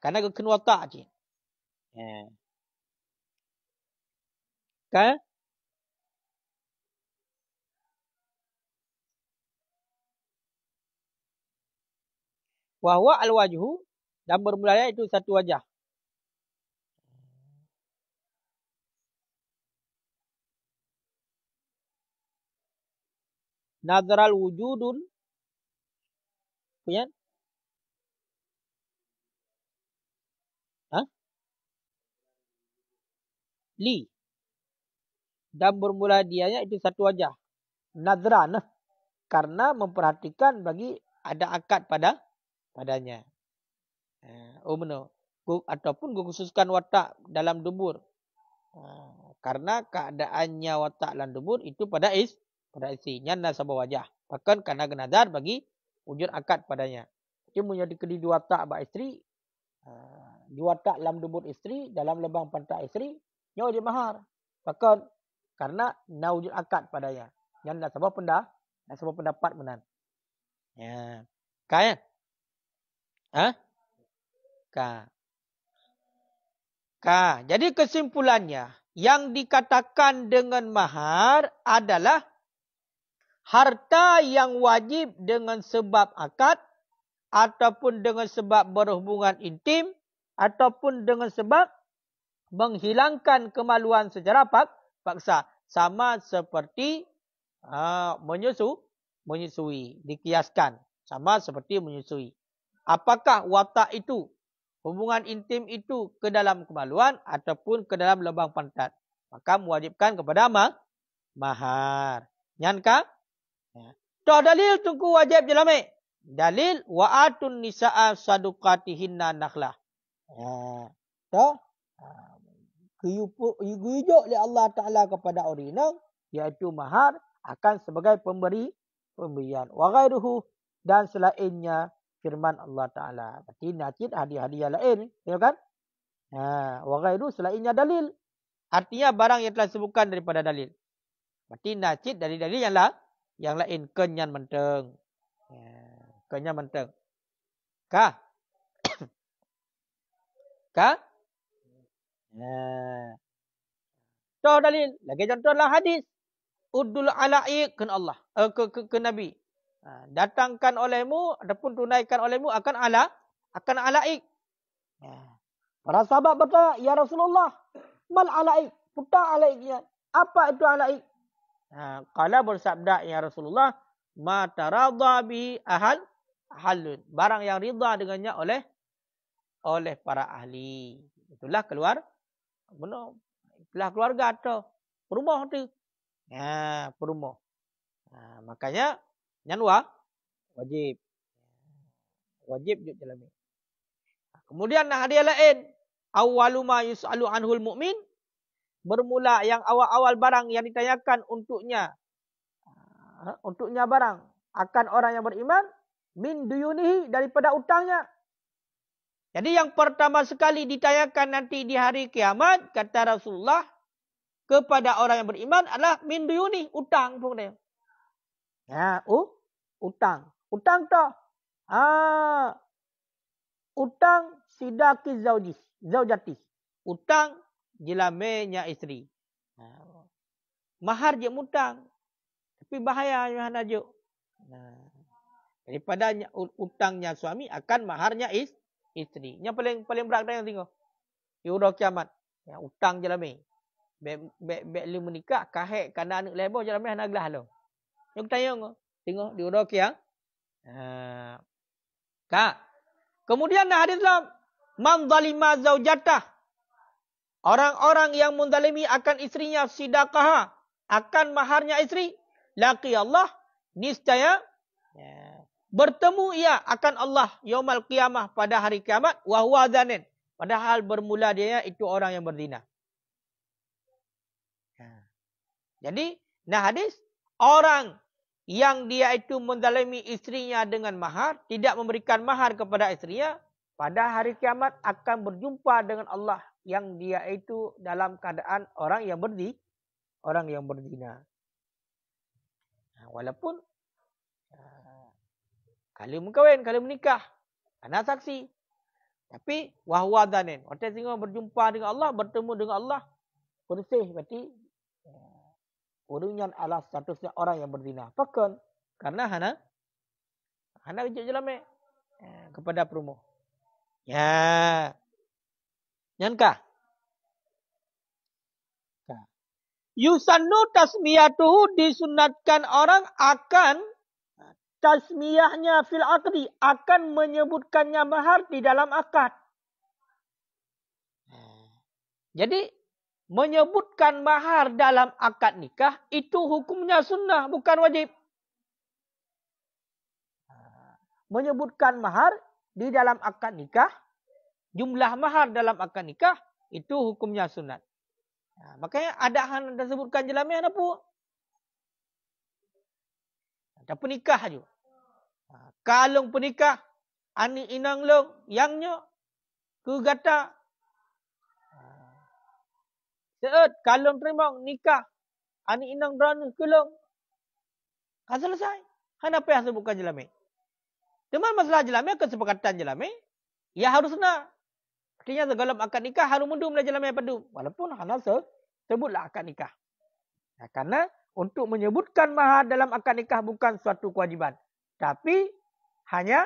Karena geken watak je. Kan? Wahwa al-wajhu dan bermulanya itu satu wajah. Nadral wujudun. Punya? Li. Dan bermula dianya itu satu wajah. Nadran. Karena memperhatikan bagi ada akad padanya. Benar. Ataupun khususkan watak dalam dubur. Karena keadaannya watak dalam dubur itu pada isteri. Nyana sabah wajah. Bahkan karena genadar bagi wujud akad padanya. Dia menjadi kedua di watak bak isteri. Di watak dalam dubur isteri. Dalam lebang pantai isteri. Nya wajib mahar. Bahkan karena na wujud akad padanya. Nyana sabah pendapat menan. Kaya? Jadi kesimpulannya, yang dikatakan dengan mahar adalah harta yang wajib dengan sebab akad, ataupun dengan sebab berhubungan intim, ataupun dengan sebab menghilangkan kemaluan secara paksa. Sama seperti menyusui. Dikiaskan. Sama seperti menyusui. Apakah watak itu, hubungan intim itu ke dalam kemaluan ataupun ke dalam lubang pantat. maka mewajibkan kepada mahar. Nyankah? Ya. Toh dalil tungku wajib jelame. Dalil wa atun nisaa sadaqatihinna nakhlah. Ya. Toh kuyujuk oleh Allah Taala kepada orang iaitu mahar akan sebagai pemberian. Wa ghairuhu dan selainnya firman Allah Taala. Berarti nakid hadiah-hadiah lain, ya kan? Wa ghairu selainnya dalil. Artinya barang yang telah disebutkan daripada dalil. Berarti nakid dari dalil yang lain kenyan menteng. Kenyan menteng. Kah? Kah? Contoh dalil. Lagi contoh dalam hadis. Uddul ala'iq ke Allah. Ke Nabi. Datangkan olehmu ataupun tunaikan olehmu akan ala'iq. Para sahabat bertanya, ya Rasulullah, mal ala'iq? Putar ala'iqnya. Apa itu ala'iq? Qala bersabda, ya Rasulullah, ma taradha bihi ahalun. Barang yang ridha dengannya oleh para ahli. Itulah itulah keluarga atau rumah tu. Perumah. Makanya nyanwa wajib. Wajib juga dalam ini. Kemudian hadiah lain. Awwalu ma yus'alu anhul mu'min. Bermula yang awal-awal barang yang ditanyakan untuknya. Untuknya barang. Akan orang yang beriman. Min duyunihi daripada utangnya. Jadi yang pertama sekali ditanyakan nanti di hari kiamat. Kata Rasulullah. Kepada orang yang beriman adalah min duyuni. Utang pun dia. Utang. Utang tu. Utang sidaki zaujati. Utang jelamenya isteri. Mahar je utang. Tapi bahaya yang najuk. Daripada utangnya suami akan maharnya isteri. Yang paling berat yang tengok. Di huruf kiamat. Utang jelame. Bek lu menikah kahek kana anak lebo jelame anak gelah lo. Yang tanya tengok di huruf kiamat. Kak. Kemudian hadis dalam man zalima zaujatah. Orang-orang yang menzalimi akan istrinya sidaqaha, akan maharnya istri, laqi Allah niscaya bertemu ia akan Allah yaumul qiyamah pada hari kiamat wa huwa zanin. Padahal bermula dia itu orang yang berzina. Jadi, hadis orang yang dia itu menzalimi istrinya dengan mahar, tidak memberikan mahar kepada istrinya, pada hari kiamat akan berjumpa dengan Allah yang dia itu dalam keadaan orang yang berzina. Walaupun kalau mengkahwin, kalau menikah, ada saksi. Tapi wahwa danin, orang tengok berjumpa dengan Allah, bertemu dengan Allah, bersih berarti orangnya adalah statusnya orang yang berzina. Fakon karena hana kejut jelame kepada perumah. Nyankah? Yusannu tasmiyatuhu disunatkan orang akan tasmiyahnya fil aqdi, akan menyebutkannya mahar di dalam akad. Jadi menyebutkan mahar dalam akad nikah itu hukumnya sunnah, bukan wajib. Menyebutkan mahar di dalam akad nikah, jumlah mahar dalam akad nikah itu hukumnya sunat. Makanya ada yang disebutkan jelamnya ada pun. Ada penikah juga. Kalung penikah, ani inang long, yangnya ke gata. Seut kalung terima nikah, ani inang drone kelong. Kan selesai. Kenapa yang sebutkan jelamnya? Cuma masalah jelamnya, kesepakatan jelamnya, ya harus nak. Artinya dalam akad nikah harus mendum lah jelamnya padu. Walaupun hana sebutlah akad nikah. Karena untuk menyebutkan mahar dalam akad nikah bukan suatu kewajiban. Tapi hanya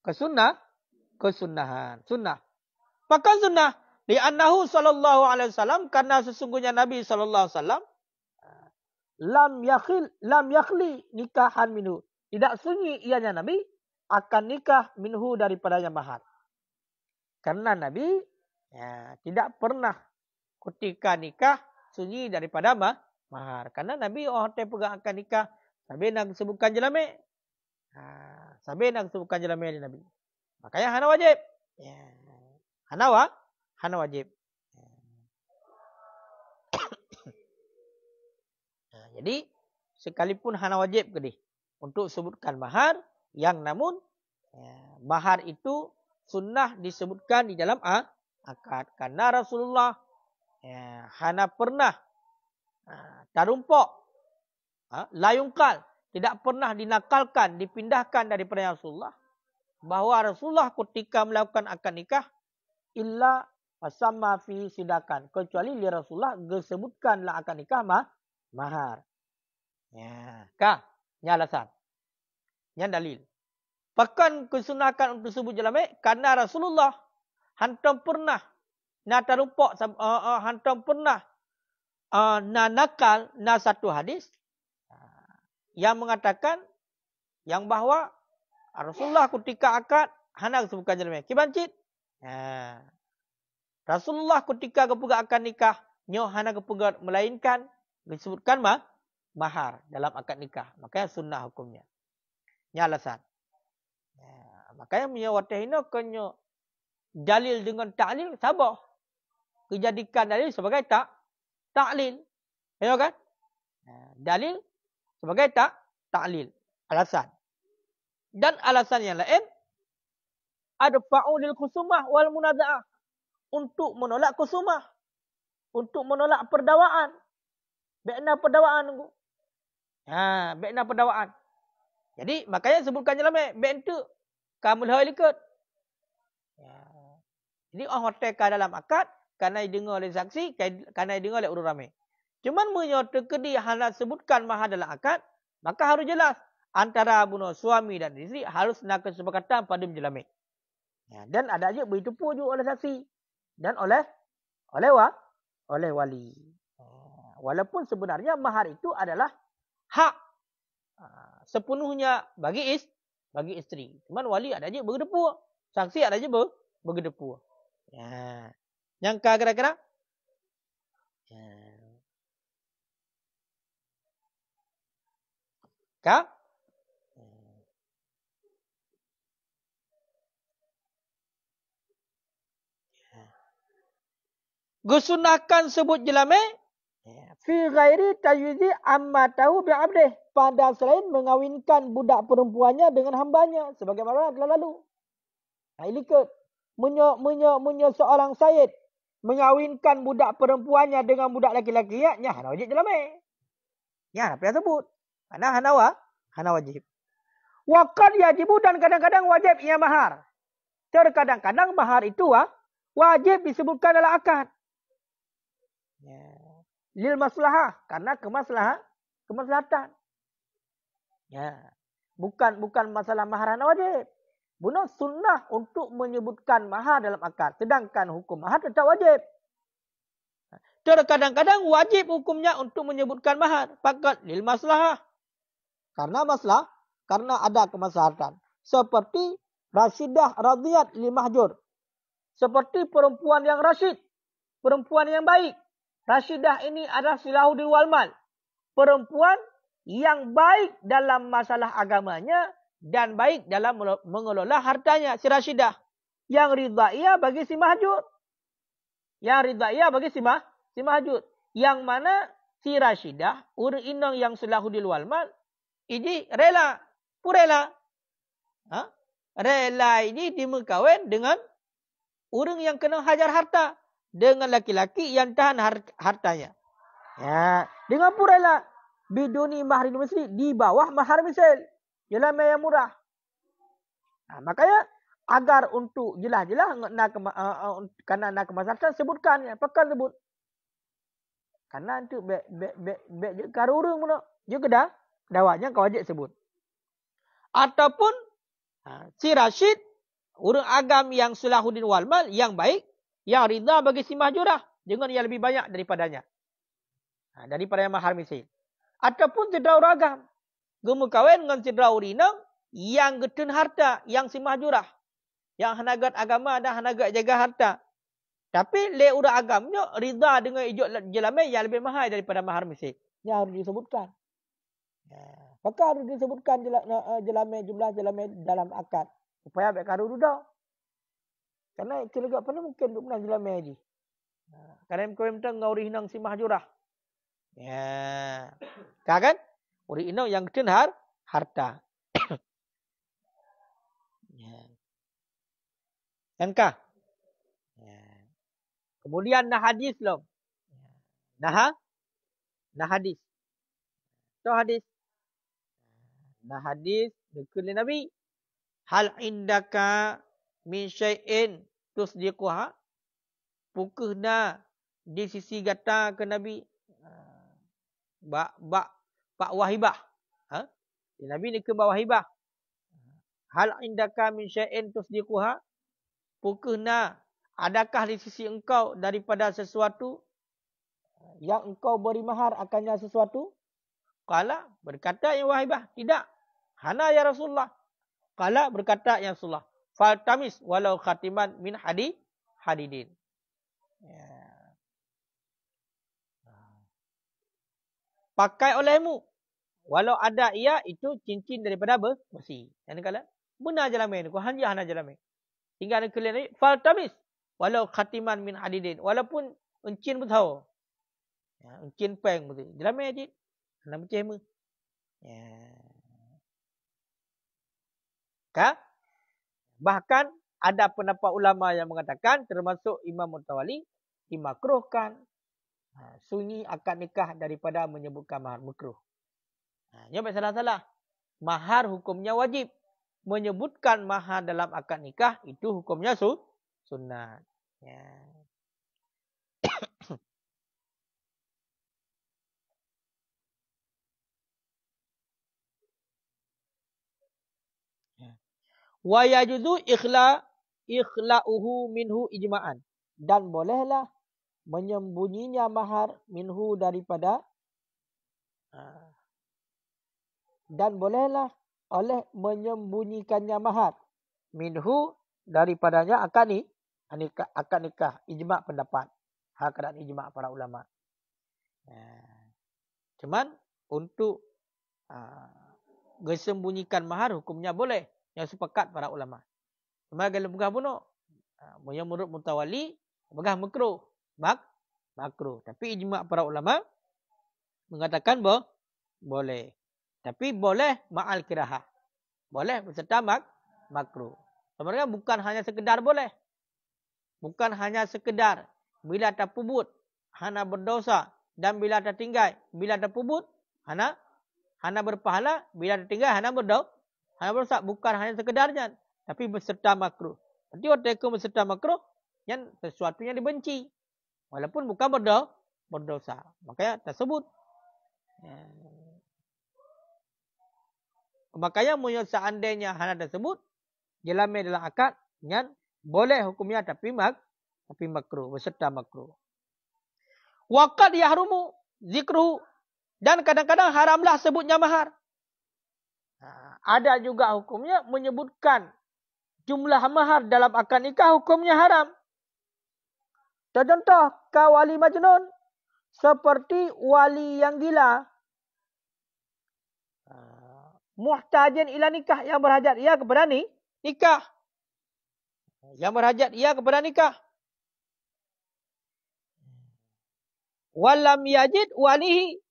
kesunahan. Sunnah. Pakai sunnah. Li'annahu sallallahu alaihi wasallam. Karena sesungguhnya Nabi sallallahu alaihi wasallam. Lam yakhli nikahan minhu. Tidak sunyi ianya Nabi akan nikah minhu daripadanya mahar. Karena Nabi tidak pernah ketika nikah sunyi daripada mahar. Karena Nabi orang pegang akan nikah sambil nak sebutkan jelame. Sambil nak sebutkan jelame di Nabi. Makanya hana wajib. Ya. Hana wajib. Jadi sekalipun hana wajib ke dia untuk sebutkan mahar, yang namun mahar itu sunnah disebutkan di dalam akad. Karena Rasulullah hana pernah tarumpok, layungkal, tidak pernah dinakalkan, dipindahkan daripada Rasulullah. Bahawa Rasulullah ketika melakukan akad nikah, illa fasamma fi sidakan. Kecuali li Rasulullah disebutkanlah akad nikah mahar. Ya, ini alasan. Ini dalil. Bahkan kesunakan untuk sebut jelame karena Rasulullah hantam pernah na tarumpok, hantam pernah na nakal na satu hadis yang mengatakan yang bahawa Rasulullah ketika akad hendak sebutkan jelame. Kibancit. Rasulullah ketika kepegang akad nikah nyo hendak kepegang melainkan disebutkan mahar dalam akad nikah. Makanya sunnah hukumnya. Ini alasan. Makanya menyawatahina kenyo dalil dengan ta'lil sabah. Dijadikan dalil sebagai ta'lil. Ya kan? Dalil sebagai ta'lil. Alasan. Dan alasan yang lain adfa'u lil khusumah wal munaza'ah. Untuk menolak khusumah. Untuk menolak perdawaan. Bekna perdawaan. Bekna perdawaan. Jadi makanya sebutkan jelame bek tu kamul hal ikut. Jadi orang hotelkan dalam akad kerana dengar oleh saksi, kerana dengar oleh urus ramai. Cuman menyatakan dia hendak sebutkan mahar dalam akad, maka harus jelas antara suami dan isteri harus nak kesepakatan pada menjelame. Dan ada aja begitu pun juga oleh saksi dan oleh wali. Walaupun sebenarnya mahar itu adalah hak sepenuhnya bagi isteri. Cuman wali ada aja bergedepu. Saksi ada aja bergedepu. Yang kira-kira? Kak? Gusunahkan sebut jelame fi ghairi tayyidi amma tahu bi'abdih. Pada selain mengawinkan budak perempuannya dengan hambanya. Sebagaimana telah lalu. Ini ke. Menyo seorang sayyid. Mengawinkan budak perempuannya dengan budak laki-laki. Ya, hana wajib jelame. Ya, apa yang sebut. Hana wajib. Waqad yajibu dan kadang-kadang wajib ia mahar. Terkadang-kadang mahar itu wajib disebutkan dalam akad. Lil maslahah, karena kemaslahatan. Bukan masalah mahar hana wajib. Benar sunnah untuk menyebutkan mahar dalam akad. Sedangkan hukum mahar tetap wajib. Terkadang-kadang wajib hukumnya untuk menyebutkan mahar. Fakat lil maslahah. Karena ada kemaslahatan. Seperti Rasyidah radhiyat lil mahjur. Seperti perempuan yang rasyid. Perempuan yang baik. Rasyidah ini adalah silahudin wal mal. Perempuan yang baik dalam masalah agamanya dan baik dalam mengelola hartanya. Si Rasyidah. Yang ridha'iyah bagi si mahjur. Si mahjur. Yang mana si Rasyidah, urang inang yang silahudin wal mal, ini rela. Purela. Rela ini dimekawin dengan orang yang kena hajar harta. Dengan laki-laki yang tahan hartanya. Dengan purela. Biduni mahar misli. Di bawah mahar misal. Jelas yang murah. Makanya. Agar untuk jelas-jelas. Karena nak kemaslahatan sebutkan. Pakai sebut. Karena itu. Bek karurung pun. Juga dah. Dawaknya kau wajib sebut. Ataupun. Si Rashid. Orang agam yang silahudin wal mal. Yang baik. Yang ridha bagi si mahjurah. Dengan yang lebih banyak daripadanya. Daripada yang mahar misal. Ataupun cedera uragam. Gemu kawin dengan cedera urinang. Yang getun harta. Yang si mahjurah. Yang hanagat agama dan hanagat jaga harta. Tapi le urang agamnya rida dengan ijok jelamai yang lebih mahal daripada mahar Mesir. Ini harus disebutkan. Maka harus disebutkan jelamai, jumlah jelamai dalam akad. Supaya baik kadu dah. Karena itu juga pernah mungkin untuk menang jelamai haji. Karena kau mentang ngau hinang si mahjurah. Ya. Kan? Uri hinang yang kenar harta. Ya. Yankah? Ya. Kemudian nah hadis loh. Nah hadis. Itu hadis. Nah hadis dikuli Nabi. Hal indaka min syai'in tusdiquha. Pukehna di sisi gata ke Nabi. Bak wahibah. Ha? Nabi ni ke wahibah. Hal indaka min syai'in tusdiquha. Pukehna adakah di sisi engkau daripada sesuatu yang engkau beri mahar akannya sesuatu? Qala berkata yang wahibah, tidak. Hana ya Rasulullah. Qala berkata ya Rasulullah, faltamis walau khatiman min hadidin. Ya. Pakai olehmu. Walau ada ia itu cincin daripada besi. Yang kala benar jelamai ni, ku hanya jelamai. Hingga ada kalian ni faltamis walau khatiman min hadidin, walaupun encin pun tahu. Ya, encin peng betul. Jelamai aje. Nak percaya mu. Ya. Ka? Bahkan ada pendapat ulama yang mengatakan termasuk Imam Mutawali dimakruhkan sunyi akad nikah daripada menyebutkan mahar makruh. Jangan salah-salah. Mahar hukumnya wajib. Menyebutkan mahar dalam akad nikah itu hukumnya sunnah. Ya. Wa yajuzu ikhla'uhu minhu ijma'an. Dan bolehlah menyembunyinya mahar minhu daripada dan bolehlah oleh menyembunyikannya mahar minhu daripadanya akad nikah ijma' pendapat. Keadaan ijma' para ulama. Cuman untuk gesembunyikan mahar hukumnya boleh. Yang sepakat para ulama. Cuma kalau pegah bunuh. Yang menurut Mutawali, pegah makruh. Makruh. Tapi ijma' para ulama mengatakan boleh. Tapi boleh ma'al kirahah. Boleh beserta makruh. Sebenarnya bukan hanya sekedar boleh. Bukan hanya sekedar bila terpubut, hana berdosa. Dan bila tertinggal, bila terpubut, hana berpahala. Bila tertinggal, hana berdosa. Hana berdosa. Bukan hanya sekedarnya. Tapi beserta makruh. Nanti waktu itu beserta makruh, yang sesuatu yang dibenci. Walaupun bukan berdosa. Makanya tersebut. Makanya seandainya hana tersebut, jelamai dalam akad, yang boleh hukumnya tapi makruh. Beserta makruh. Waqad yahrumu zikruhu. Dan kadang-kadang haramlah sebutnya mahar. Ada juga hukumnya menyebutkan jumlah mahar dalam akad nikah hukumnya haram. Contoh, kawali majnun. Seperti wali yang gila. Muhtajin ila nikah. Yang berhajat ia kepada nikah. Yang berhajat ia kepada nikah. Walam yajid walihi.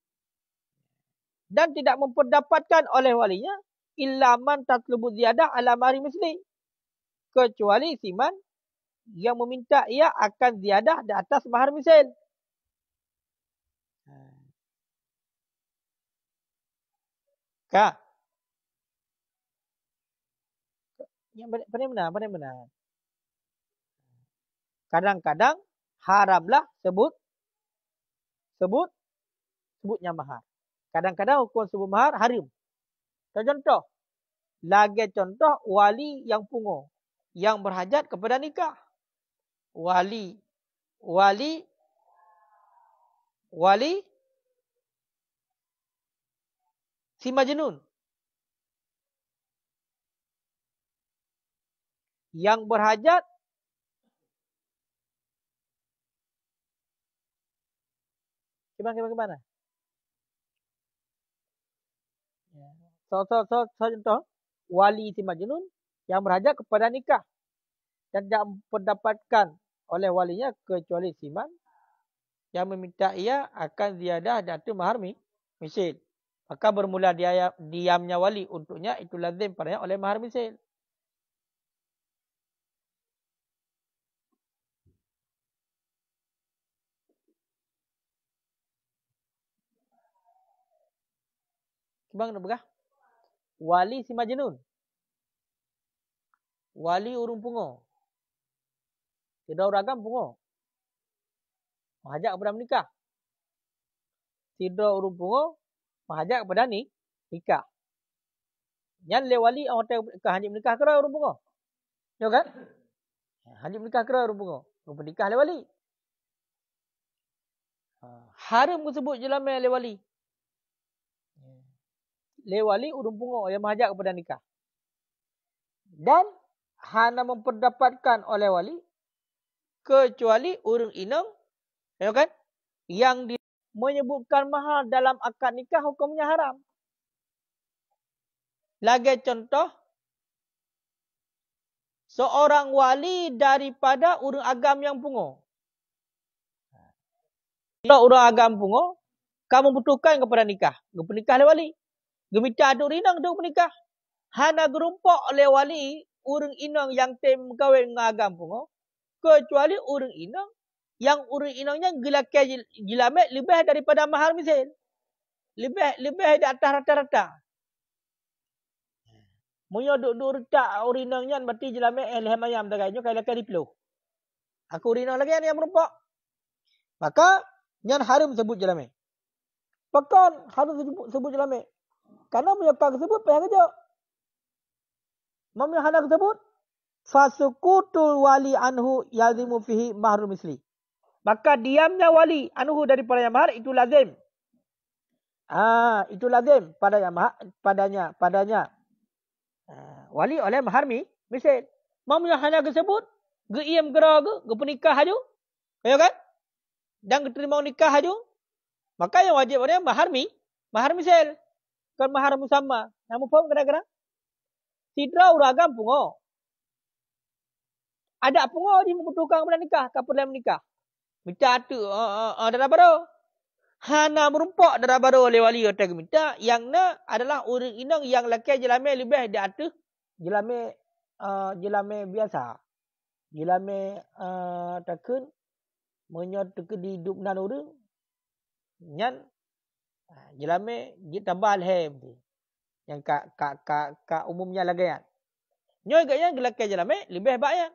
Dan tidak memperdapatkan oleh walinya. Illa man tatlubu ziyadah ala mahri misli. Kecuali siman yang meminta ia akan ziyadah di atas mahar misal. Kak. Yang benar. Kadang-kadang haramlah sebutnya mahar. Kadang-kadang hukum sebut mahar haram. Contoh. Lagi contoh wali yang punguh. Yang berhajat kepada nikah. Wali si majnun. Yang berhajat Bagaimana? So, contoh, wali si majnun yang berhajat kepada nikah dan tidak mendapatkan oleh walinya kecuali siman yang meminta ia akan ziyadah datu mahar misil. Maka bermula diamnya wali untuknya itu lazim padanya oleh mahar misil. Bang nak begah? Wali si majnun. Wali urung pungo. Tidak uragam pungo. Menghajak kepada menikah. Tidak urung pungo. Menghajak kepada nikah. Yang le wali hotel ke hanjib menikah kera urung pungo. Ya kan? Hanjib menikah kera urung pungo. Urung menikah le wali. Haram tersebut jelamai le wali. Le wali urung pungo yang menghajak kepada nikah. Dan hanya memperdapatkan oleh wali kecuali urang inang, ya kan? Yang menyebutkan mahar dalam akad nikah hukumnya haram. Lagi contoh, seorang wali daripada urang agam yang pungo. Kalau urang agam pungo, kamu butuhkan kepada nikah. Bernikah oleh wali. Gemita aduk rinang duk menikah. Hana gerumpok oleh wali urang inang yang tem kawin dengan agam pungo. Kecuali urang inang yang urang inangnya gelakai jilamet lebih daripada mahar misil. Lebih di atas rata-rata. Munyo duk retak urinangnya berarti jilamet lehem ayam tagainya kaya lakai diplo. Aku urinang lagi yang merupok. Maka nyan haram sebut jilamet. Pekan haram sebut jilamet. Karena menyokak tersebut payah kerja. Memang tersebut fasukutul wali anhu yazimu fihi mahrul misli. Maka diamnya wali anhu daripada yang mahar itu lazim. Itu lazim padanya. Wali oleh mahar misal. Memang hanya tersebut geiem gera ge pernikah haju. Ya kan? Dan terima nikah haju. Maka yang wajib oleh mahar misal. Kan mahar musamma. Namu faham kadang-kadang? Sidra uragam pungo. Ada pungo dia membutuhkan kepada nikah. Kapan menikah? Minta tu. Darah baru. Hana merumpok darah baru oleh wali kata minta. Yang na adalah orang inang yang laki jelame lebih di atas. Jelame biasa. Jelame takun. Menyot di hidup nan orang. Nyan. Jelame tambah alhem. Yang kak umumnya lagi kan. Nyoy gaya gelak jelame lebih baik.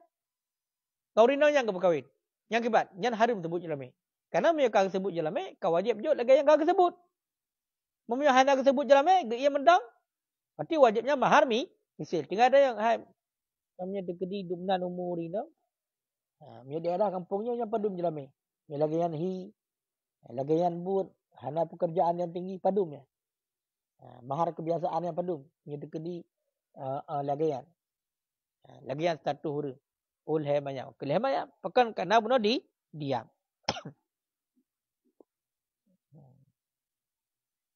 Kau rinang yang berkahwin. Yang kibat. Nyan haram sebut jelame. Karena mereka sebut jelame, kau wajib jod lagi yang kau sebut. Memang hanya sebut jelame, ia mendang. Berarti wajibnya mahar misil. Tinggal ada yang namanya dekedi dumnan umur ini. Dia daerah kampungnya yang padum jelame. Dia lagi yang lagi yang but, hanya pekerjaan yang tinggi padum ya. Mahar kebiasaan yang padum. Dia dekedi lagi yang. Lagi yang satu huru. Ulhe banyak. Kelih banyak. Pekan kena bunuh diam.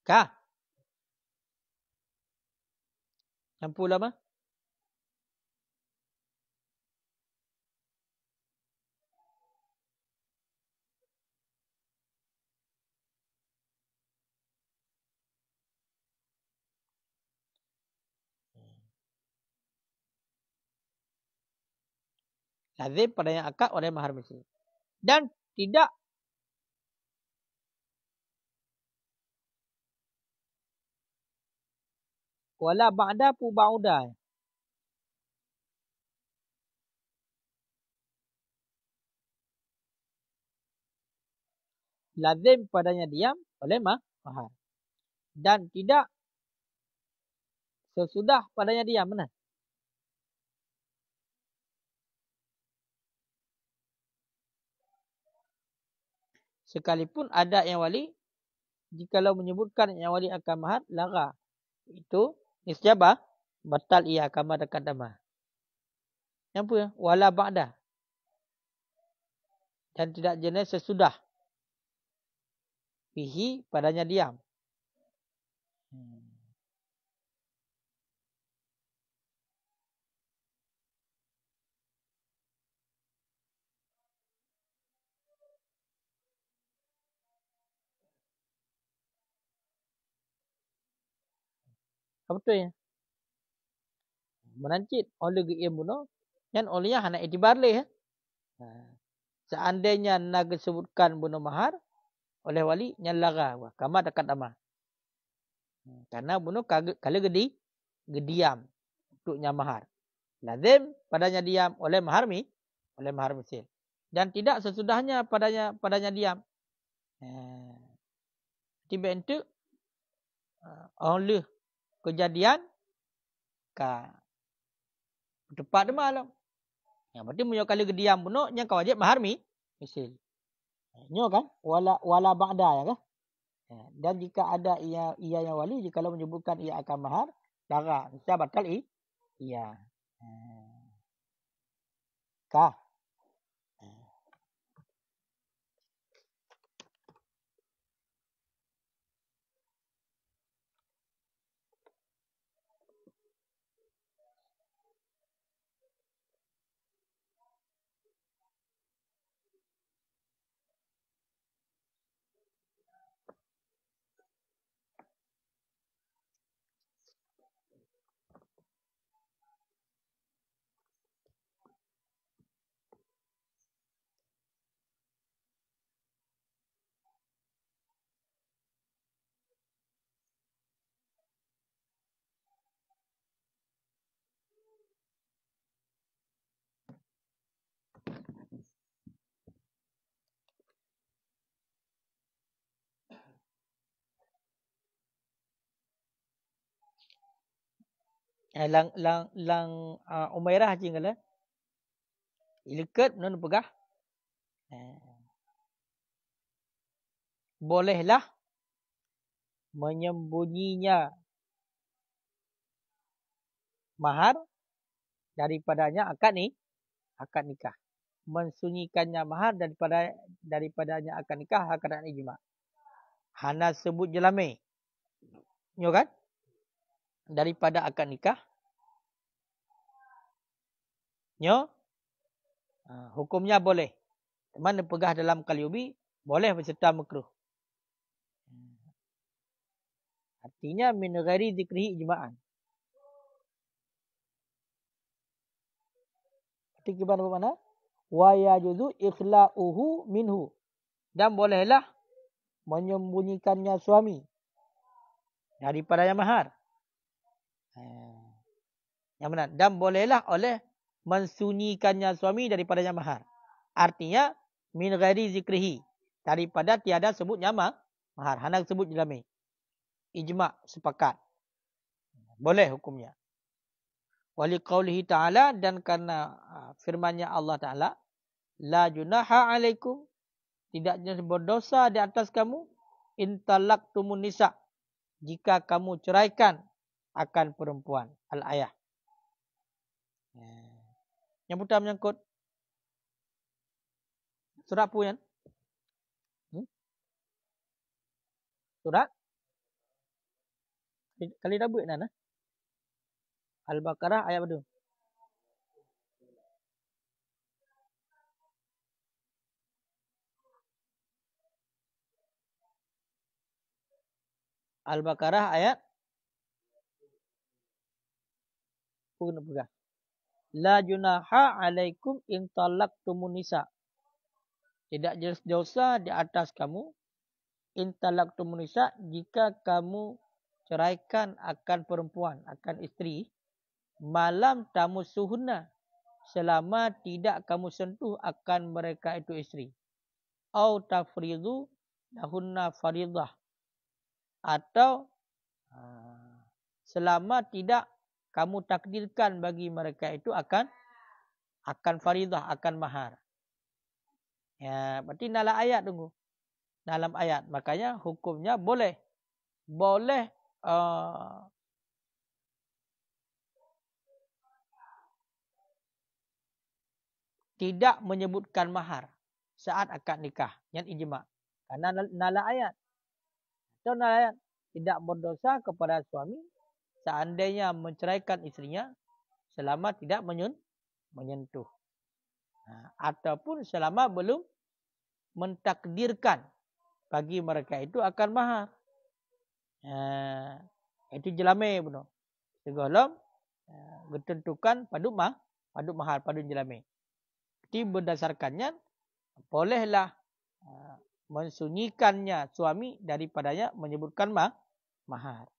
Kah? Campur lama? Lazim pada yang akad oleh mahar misil. Dan tidak wala ba'da pu ba'uda. Lazim padanya diam oleh mahar. Dan tidak sesudah padanya diam. Benar? Sekalipun ada yang wali, jikalau menyebutkan yang wali akan mahar, lara. Itu nisjabah, batal ia kama dekat damah. Yang apa? Wala ba'da. Dan tidak jenis sesudah. Fihi padanya diam. Apa betul ya? Menancit oleh geim buno, yang olehnya hana itibar leh. Seandainya nak disebutkan buno mahar oleh wali nyalaga wah kama dekat ama. Karena buno kali gediam untuknya mahar. Lazim padanya diam oleh mahar misil. Dan tidak sesudahnya padanya diam. Tiba itu oleh kejadian ka tepat de malam. Yang berarti munyo kali gediam buno yang kawajib mahar misil. Nyo kan wala ba'da ya kan? Dan jika ada ia yang wali jika menyebutkan ia akan mahar, lara mesti batal iya. Kah? Lang Umairah jingala. Ileket non pegah. Bolehlah menyembunyinya mahar daripadanya akad nikah. Mensunyikannya mahar daripadanya akad nikah hakadan ijma. Hana sebut jelame. Nyo kan? Daripada akad nikah. Nyo hukumnya boleh. Mana pegah dalam kaliubi boleh berserta makruh. Artinya min ghairi zikrihi ijma'an. Arti gimana mana? Wa yajuzu ikhla'uhu minhu. Dan bolehlah menyembunyikannya suami daripada yang mahar. Yang benar. Dan bolehlah oleh mensunyikannya suami daripada yang mahar. Artinya min ghairi zikrihi. Daripada tiada sebutnya mahar. Hanya sebut jelami. Ijma' sepakat. Boleh hukumnya. Wali qawlihi ta'ala dan karena firmannya Allah Ta'ala. La junaha alaikum. Tidaknya berdosa di atas kamu. Intalaqtumun nisa. Jika kamu ceraikan akan perempuan. Al-ayah. Yang putar menyangkut. Surat apa yang? Surat? Kali dah buat mana? Al-Baqarah ayat berapa? Al-Baqarah ayat pun. La junaha alaikum in talaqtumun nisa. Tidak jelas dosa di atas kamu in talaqtumun nisa jika kamu ceraikan akan perempuan, akan isteri malam tamusuhunna selama tidak kamu sentuh akan mereka itu isteri. Au tafridu lahunna faridah. Atau selama tidak kamu takdirkan bagi mereka itu akan faridah, akan mahar. Ya, berarti dalam ayat tunggu. Dalam ayat. Makanya hukumnya boleh. Boleh tidak menyebutkan mahar saat akad nikah. Yang ijma'. Karena dalam ayat. Dalam ayat tidak berdosa kepada suami seandainya menceraikan istrinya selama tidak menyentuh. Ataupun selama belum mentakdirkan bagi mereka itu akan mahar. Itu jelame benar. Segala ditentukan pada mahar pada jelame. Jadi berdasarkannya bolehlah mensunyikannya suami daripadanya menyebutkan mahar.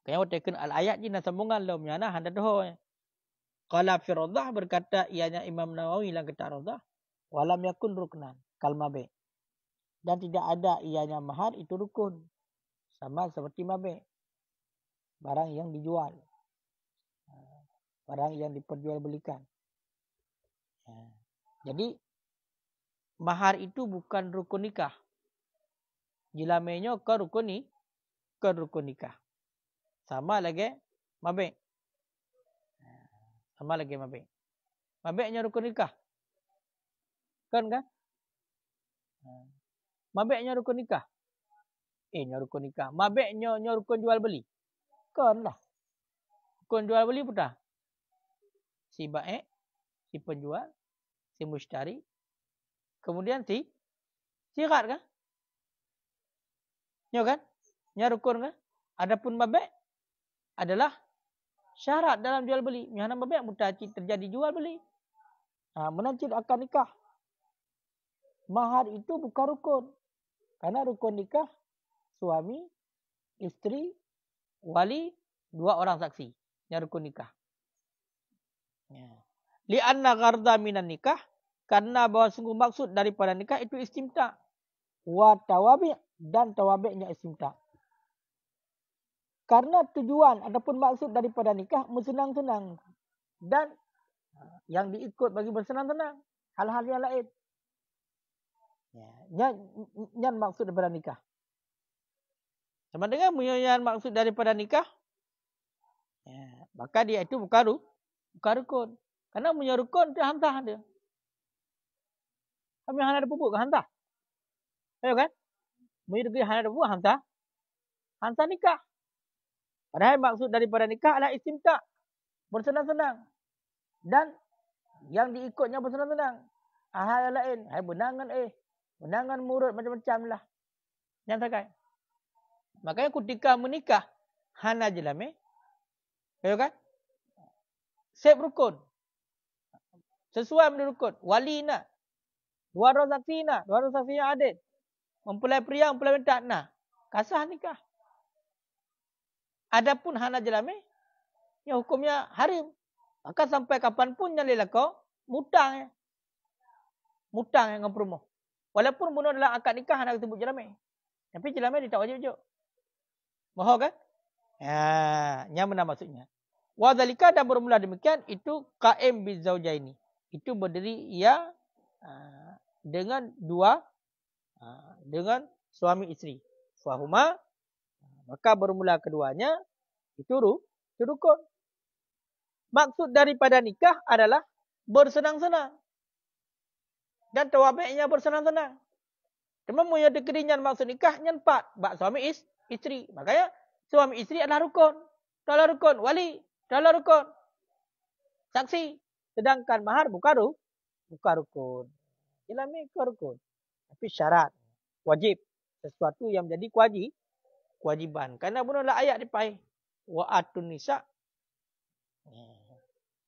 Kaya tekan al-ayat ni sambungan lo menyana handa doh. Qala fi Radah berkata ianya Imam Nawawi dalam kitab Radah, walam yakun ruknan kal mabe. Dan tidak ada ianya mahar itu rukun. Sama seperti mabe. Barang yang dijual. Barang yang diperjualbelikan. Jadi mahar itu bukan rukun nikah. Jilamenyo ke rukun nikah. Sama lagi mabe. Sama lagi mabe. Mabeknya rukun nikah. Kan? Mabeknya rukun nikah. Nya rukun nikah. Mabeknya rukun jual beli. Kan lah. Rukun jual beli putah. Si baik, si penjual, si mushtari, kemudian si sirat kan? Ya kan? Nya rukun kan? Adapun mabek adalah syarat dalam jual beli. Yang mabek mutacid terjadi jual beli. Menancit akan nikah. Mahar itu bukan rukun. Karena rukun nikah suami, istri, wali, 2 orang saksi. Yang rukun nikah. Li'anna gharda minan nikah. Karena bahwa sungguh maksud daripada nikah itu istimta. Wa tawabi' dan tawabi'nya istimta. Karena tujuan ataupun maksud daripada nikah bersenang-senang. Dan yang diikut bagi bersenang-senang. Hal-hal yang lain. Yang maksud daripada nikah. Sama dengan yang maksud daripada nikah. Maka dia itu bukan rukun. Karena punya rukun itu hantah dia. Kami hanya ada pupuk ke hantah. Tahu kan? Punya rukun hanya ada pupuk hantah. Hantah nikah. Padahal maksud daripada nikah adalah istimta. Bersenang-senang. Dan yang diikutnya bersenang-senang. Hal yang lain. Benangan benangan murut macam-macam lah. Yang terkait. Makanya ketika menikah. Hana jelame. Tahu kan? Sep rukun. Sesuai menurut rukun. Wali nak. 2 orang saksi nak. 2 orang saksi yang adil. Mempelai pria, mempelai wanita nak. Kasah nikah. Adapun hana jelame. Yang hukumnya harim. Maka sampai kapanpun yang lelaki. Mutang. Mutang yang memperumuh. Walaupun bunuh dalam akad nikah. Hana disebut jelame. Tapi jelame dia tak wajib-wajib. Mohon kan? Yang mana maksudnya. Wadzalika dan bermula demikian. Itu qaim bizaujaini. Itu berdiri ia dengan 2 dengan suami isteri. Fahuma maka bermula keduanya itu rukun. Maksud daripada nikah adalah bersenang-senang. Dan tawabi'nya bersenang-senang. Cuma punya dekerinyan maksud nikah nyenpat bak suami isteri. Makanya suami isteri adalah rukun. Dalam rukun wali, dalam rukun saksi. Sedangkan mahar bukan rukun. Ilami bukan rukun. Tapi syarat. Wajib. Sesuatu yang menjadi kewajiban. Karena benar ayat dipakai. Wa atun nisa.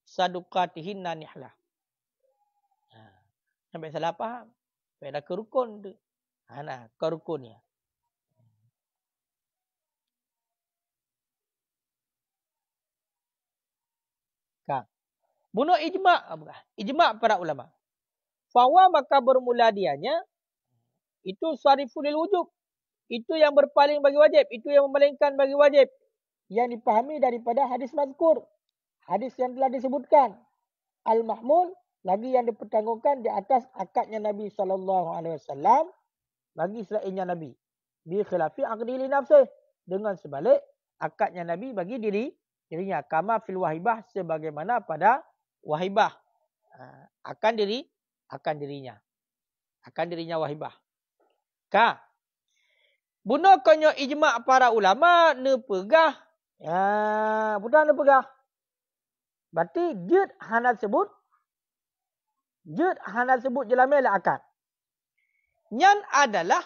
Sadukatihinna nihlah. Sampai salah faham. Sampai dah ke rukun tu. Ke rukunnya. Kang. Bunuh ijma' ijma' para ulama. Fawa maka bermula dianya itu sariful wujub. Itu yang berpaling bagi wajib, itu yang memalingkan bagi wajib. Yang dipahami daripada hadis mazkur. Hadis yang telah disebutkan. Al-mahmul lagi yang dipertanggungan di atas akadnya Nabi SAW bagi selainnya Nabi. Bi khilafi aqdi li nafsih, dengan sebalik akadnya Nabi bagi dirinya. Kama fil wahibah sebagaimana pada wahibah. akan dirinya. Akan dirinya wahibah. Ka. Bunuh konyo ijma' para ulama ne pegah. Ya, budak ne pegah. Berarti jid hana sebut. Jid hana sebut jelamai la akad. Nyan adalah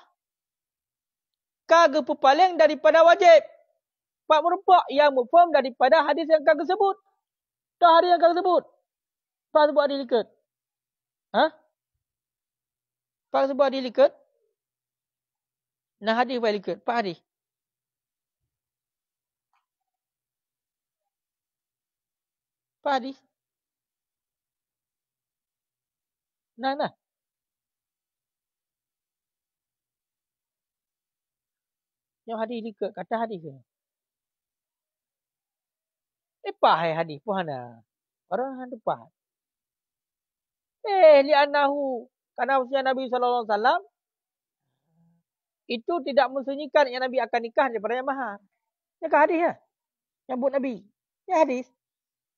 kage pepaling daripada wajib. Pak merupak yang mufham daripada hadis yang kage sebut. Tak hadis yang kage sebut. Pak sebut hadis likat. Ha? Pak sebut hadis likat. Nah hadis pak likat. Pak hadis. Pak hadis. Nah. Yang hadis likat. Kata hadis ke? Pak hadis pun hana. Orang hana pak. Li'annahu. Karena usia Nabi SAW. Itu tidak mensunyikan yang Nabi akan nikah daripada yang mahar. Yang hadis ya. Yang buat Nabi. Yang hadis.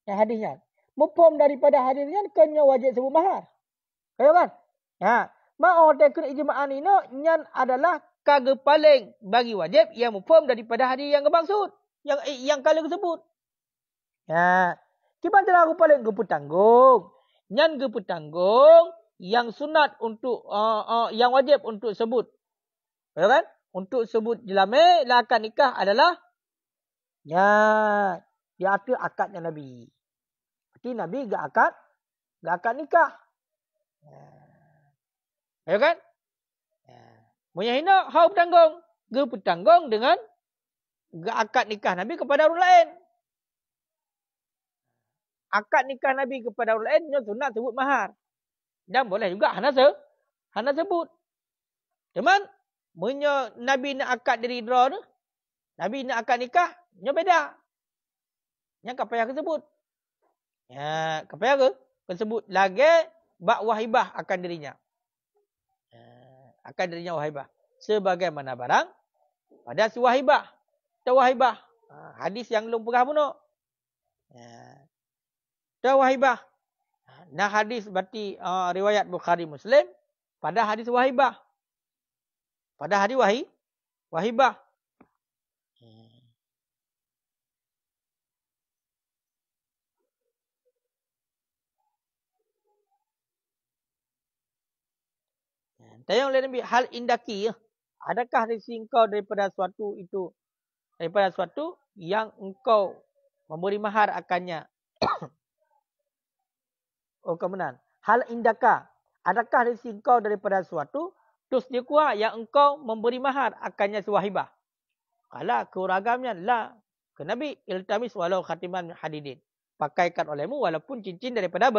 Yang hadisnya. Mufham daripada hadisnya kena wajib sebut mahar. Kaya kan? Ha. Ma'o tekun ijma'an ini nyan adalah kage paling bagi wajib yang mufham daripada hadis yang bermaksud. Yang kali disebut. Ya. Kiban telah aku paling gepetanggung. Nyan gepetanggung yang sunat untuk yang wajib untuk sebut. Ya kan? Untuk sebut jelame la akad nikah adalah ya diatur akadnya Nabi. Berarti Nabi gak akad nikah. Ya kan? Munyahina hau bertanggung. Ge bertanggung dengan gak akad nikah Nabi kepada orang lain. Akad nikah Nabi kepada orang lain yang sunat sebut mahar. Dan boleh juga hana sebut. Cuman Menyo Nabi nak akad diri draw tu, Nabi nak akad nikah, nyo beda. Yang kapaya ke sebut. Ya, kapaya ke? Kesebut lagi bak wahibah akan dirinya. Akan dirinya wahibah. Sebagaimana barang pada si wahibah. Tawahibah. Hadis yang belum pernah bunuh. Tawahibah. Nah hadis berarti riwayat Bukhari Muslim pada hadis wahibah. Pada hari wahibah. Tanya oleh Nabi, hal indaki, adakah resi engkau daripada suatu itu, daripada suatu yang engkau memberi mahar akannya? Oh kebenaran. Hal indaka, adakah resi engkau daripada suatu terus dia kuat yang engkau memberi mahar akannya suwahibah. Kala keuragamnya la ke Nabi iltamis walau khatiman hadidin. Pakaikan olehmu walaupun cincin daripada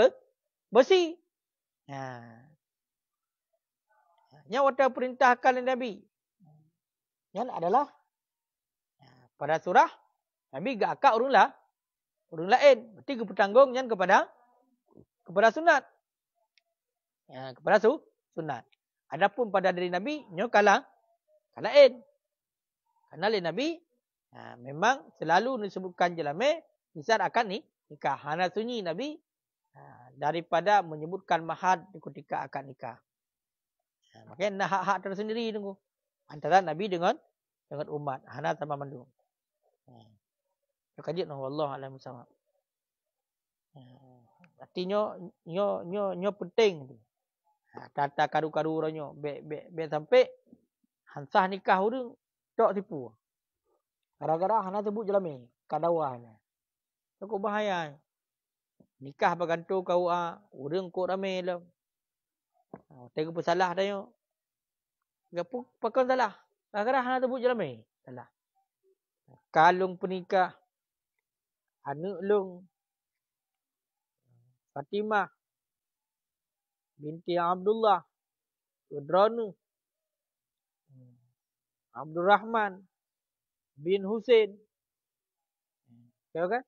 besi. Yang waktu perintahkan oleh Nabi. Yang adalah pada surah Nabi gak akak urung lain. Berarti bertanggung yang kepada sunat. Kepada sunat. Adapun pada diri Nabi, nyo kalain. Karena oleh Nabi, memang selalu disebutkan jelame, misal akan nikah. Hana sunyi Nabi, daripada menyebutkan mahar ketika akan nikah. Makanya nak hak-hak tersendiri tunggu. Antara Nabi dengan umat. Hana sama mandu. Kajit no, wallahu a'lam bissawab. Artinya, nyo penting. Tata karu-karu ranyo be sampai hansah nikah urang tok tipu. Gara-gara hana sebut jelame kadawan. Cukup bahaya. Nikah bergantung kau urang kok ramai lah. Tengok bersalah dah yo. Gapo pakon salah. Gara-gara hana sebut jelame salah. Kalung penikah anak long Fatimah binti Abdullah Udranu Abdul Rahman bin Husain. Tahu kan?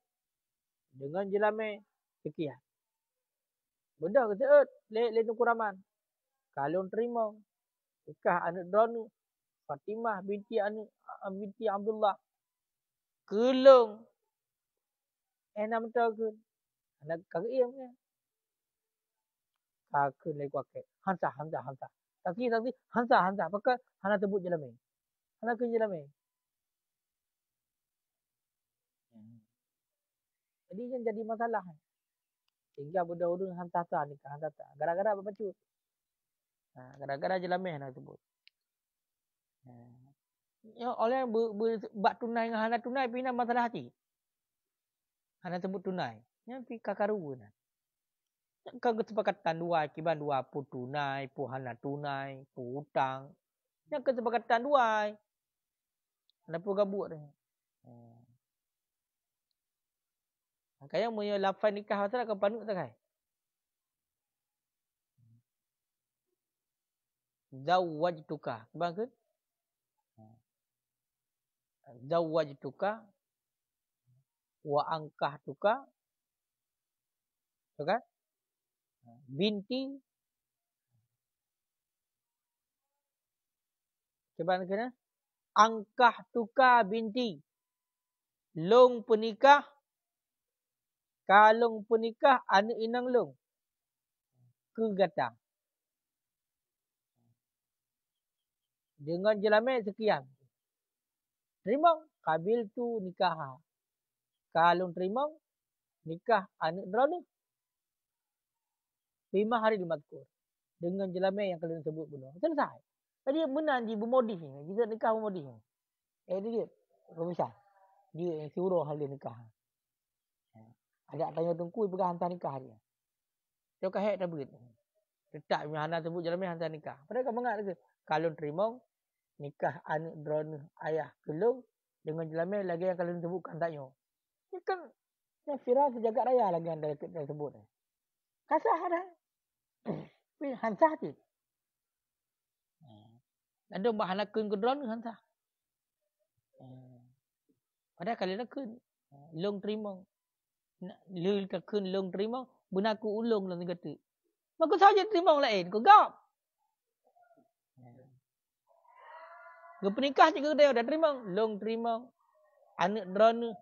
Dengan jelame sekian. Benda ke seut le kuraman. Kalau terima nikah anak Udranu Fatimah binti Abdullah kelong enam tahun anak kagak iya. Kakun lagi kuakek. Hansa. Taki. Hansa. Pakai hana tebut jelame. Hana ke jelame. Jadi yang jadi masalah. Sehingga budak urang hantar nikah. Gara-gara apa bacut. Gara-gara jelame hana tebut. Ya, oleh buat tunai dengan hana tunai pina masalah hati. Hana sebut tunai. Yang pi kakaru na. Kau kesepakatan dua kiban dua pu tunai, pu hana tunai, pu hutang. Yang kesepakatan dua. Ada pu gabut ni. Kaya punya lafaz nikah pasal kau panuk tak kai? Zawwajtuka. Bang ke? Zawwajtuka wa ankahtuka. Kan? Binti. Coba kena. Angkahtuka binti. Long penikah. Kalung penikah anak inang long. Kegatang. Dengan jelamet sekian. Terima. Kabil tu nikah. Kalung terima. Nikah anak drone. 5 hari dimaksud. Dengan jelamet yang kalian sebut benar. Selesai. Jadi benar je bermodif ni. Kita nikah bermodif ni. Dia. Profesor. Dia yang suruh hal dia nikah. Ada tanya tungku pegang hantar nikah dia. Dia kahek dah berit. Letak hana sebut jelamet hantar nikah. Padahal kau mengat ke? Kalau terima nikah anak drone ayah kelung dengan jelamet lagi yang kalian sebutkan tanya. Ini kan yang viral sejagat raya lagi yang dah sebut. Kasah dah. Hansah tu. Ada bahan kun ke drone hansah. Padahal kalian nak kun long terima. Lul ke kun long terima benaku ulung lah kata. Maka saja terima lain kau gap. Ke pernikah juga dia dah terima long terima anak drone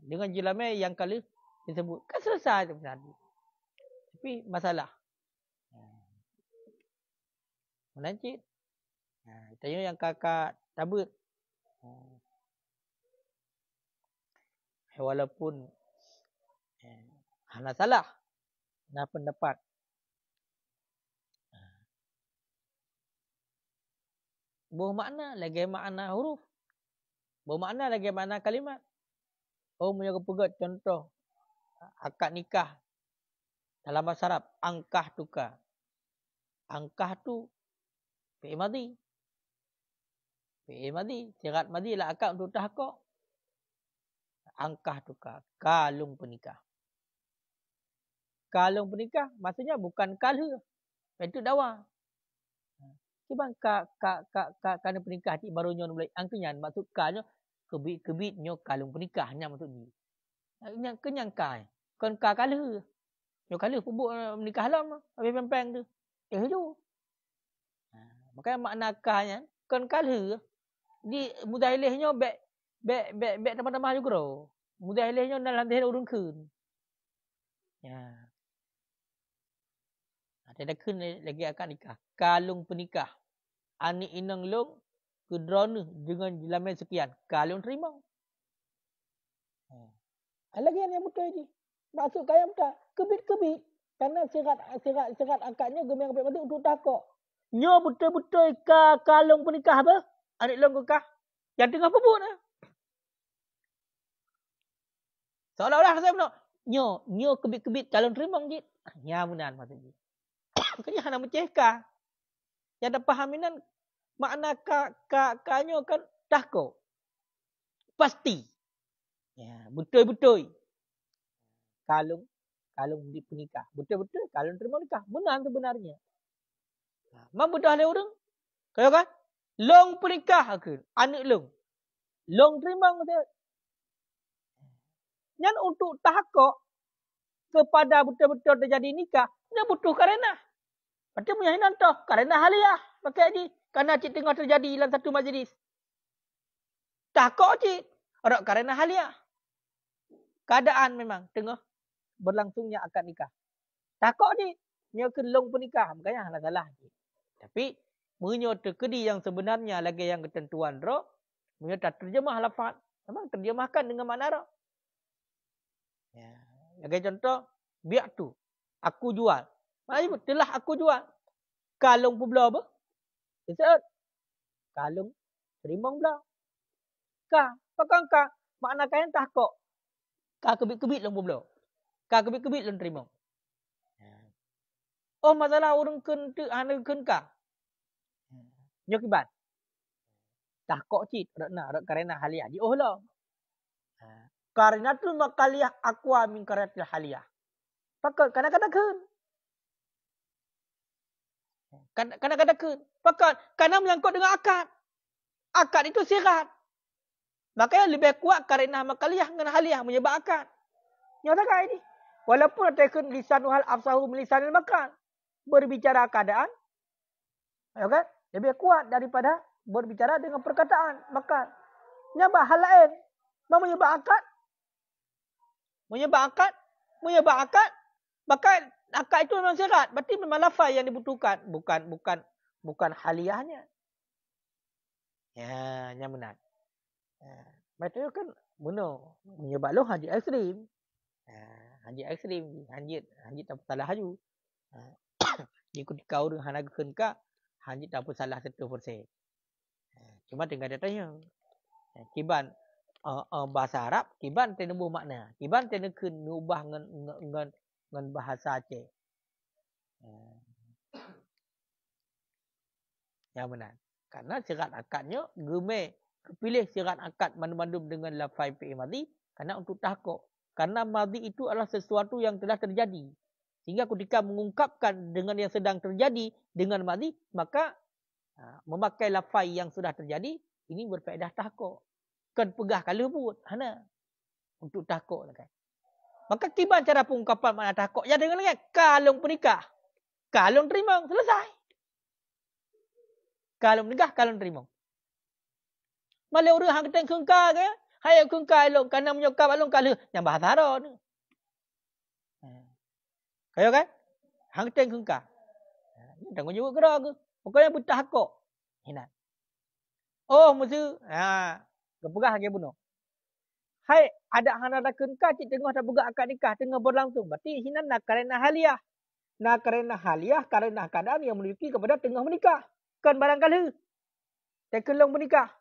dengan jelamet yang kali disebut. Kan selesai tu benar. Tapi masalah. Melancit. Tanya yang kakak tabut. Walaupun hana salah. Hana pendapat. Buah makna lagi makna huruf. Buah makna lagi makna kalimat. Punya kepegat contoh. Akad nikah. Dalam bahasa Arab. Angkah tuka. Angkah tu. Fi'il madhi. Fi'il madhi. Sirat madhi lah akad untuk tahakuk. Angkah tuka. Kalung penikah. Kalung penikah. Maksudnya bukan kalha. Itu dawa. Kibang kerana penikah cik baru nyon mulai angkenyan maksud kalnya kebit nyo kalung penikahnya maksud ni. Yang kenyang kai. Kon ka kalha. Nyo kalha pubuk menikah lam habis pempeng tu. Tu. Makanya makna kahnya kon kalha di mudahilihnya bek tambah-tambah juga. Mudahilihnya dalam dihir urung kun. Ya. Ada kun lagi akad nikah. Kalung penikah. Anik inang long kedrona dengan jelamet sekian. Kalung terima. Lagi yang betul je. Maksud kaya betul. Kebit-kebit. Karena serat akadnya gemeng mati untuk takok. Nyo betul-betul kalung penikah apa? Anik long kekah. Yang tengah pebut lah. Seolah-olah saya benar. Nyo kebit-kebit kalung terima je. Ya benar maksudnya. Makanya hana mencehkah. Yang ada pahaminan makna kanyo kan tahko. Pasti. Ya, betul-betul. Kalung di penikah. Betul-betul kalung terima nikah. Benar tu benarnya. Mam bedah le orang. Kaya kan? Long penikah ke? Anak long. Long terima kata. Yang untuk tahko kepada betul-betul terjadi nikah, dia butuh karena. Berarti punya hinan toh karena haliah pakai ni karena cik tengah terjadi dalam satu majlis. Takok cik orang karena haliah. Keadaan memang tengah berlangsungnya akad nikah. Takok cik Nya kelong pernikah. Makanya hang salah. Tapi menyo terkedi yang sebenarnya lagi yang ketentuan roh. Menyo tak terjemah lafaz. Memang terjemahkan dengan makna roh. Ya. Lagi contoh. Biak tu. Aku jual. Maksudnya telah aku jual. Kalung pula apa? Kesat. Kalung. Terimong pula. Ka. Pakai ka. Makna kain tak kok. Ka kebit-kebit lang pula. Ka kebit-kebit lang terimong. Oh masalah orang ken ka. Nyokiban. Tak kok cit. Karena haliyah. Di oh lah. Karena tu makaliyah aqua min karatil haliyah. Pakai kadang-kadang ken. Kadang-kadang ken. Pakai karena menyangkut dengan akad. Akad itu syarat. Makanya lebih kuat karena makaliyah dengan haliyah menyebab akad. Nyatakan ini. Walaupun atakan lisan hal afsahu lisanil makan. Berbicara keadaan. Okay? Lebih kuat daripada berbicara dengan perkataan. Maka. Nyabak hal lain. Menyebab akad. Menyebab akad. Maka akad itu memang syarat. Berarti memang lafaz yang dibutuhkan. Bukan haliyahnya. Ya, yang benar. Maksudnya kan benar. Menyebab lo haji ekstrim. Haji ekstrim. Haji tak salah haju. Jika ketika orang hana kekenka, haji tak salah 1%. Cuma tinggal dia tanya. Kiban bahasa Arab, kiban tena buh makna. Kiban tena ken ubah ngan bahasa Aceh. Yang benar. Karena syarat akadnya gemeh pilih syarat akad mandum dengan lafaz fi'il madhi karena untuk tahqiq. Karena madhi itu adalah sesuatu yang telah terjadi. Sehingga ketika mengungkapkan dengan yang sedang terjadi dengan madhi, maka memakai lafaz yang sudah terjadi ini berfaedah tahqiq. Kan pegah kala pun hana untuk tahqiq kan. Maka kiban cara pengungkapan makna tahqiq ya dengan kalung pernikah. Kalung terima selesai. Kalung nikah, kalung terima. Malah orang hang teng kengka ke? Hai kengka elok kana menyokap alung kala yang bahasa Arab ni. Kayo kan? Hang teng kengka. Tengok juga gerak ke. Pokoknya betah kok. Hina. Oh, mesti kepegah dia bunuh. Hai, ada hang ada kengka cik tengah dah buka akad nikah tengah berlangsung. Berarti hina nak karena haliyah. Nak karena haliyah karena keadaan yang memiliki kepada tengah menikah. Kan barangkali. Tekelong menikah.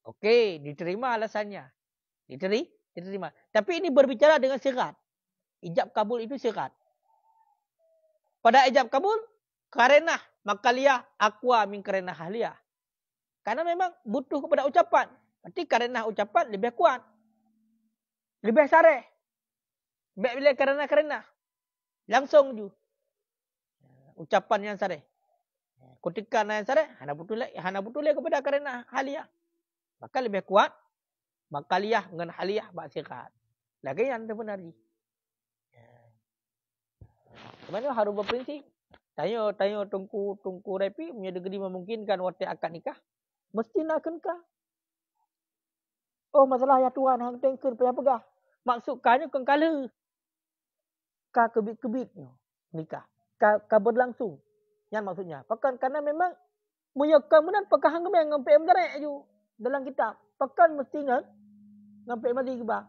Okey, diterima alasannya. Diterima. Tapi ini berbicara dengan syarat. Ijab kabul itu syarat. Pada ijab kabul, karenah makaliyah aqwa min karenah haliyah. Karena memang butuh kepada ucapan. Berarti karenah ucapan lebih kuat. Lebih sareh. Bila karenah. Langsung je. Ucapan yang sareh. Ketika yang sareh, hana butuh kepada karenah haliyah. Maka lebih kuat. Makaliyah dengan haliyah bak syarat. Lagi yang terbenar. Sebenarnya harus berprinsip. Tanya tungku repi punya degree memungkinkan waktu akad nikah. Mesti nak kah? Oh masalah ya tuan hang tengken pegah. Maksudkannya kengkala. Ka kebit-kebitnya nikah. Ka berlangsung. Yang maksudnya. Pakan karena memang menyokong benar pakah hang gemeng ngampai mendarat je dalam kitab. Pakan mesti ngampai mati ke bah.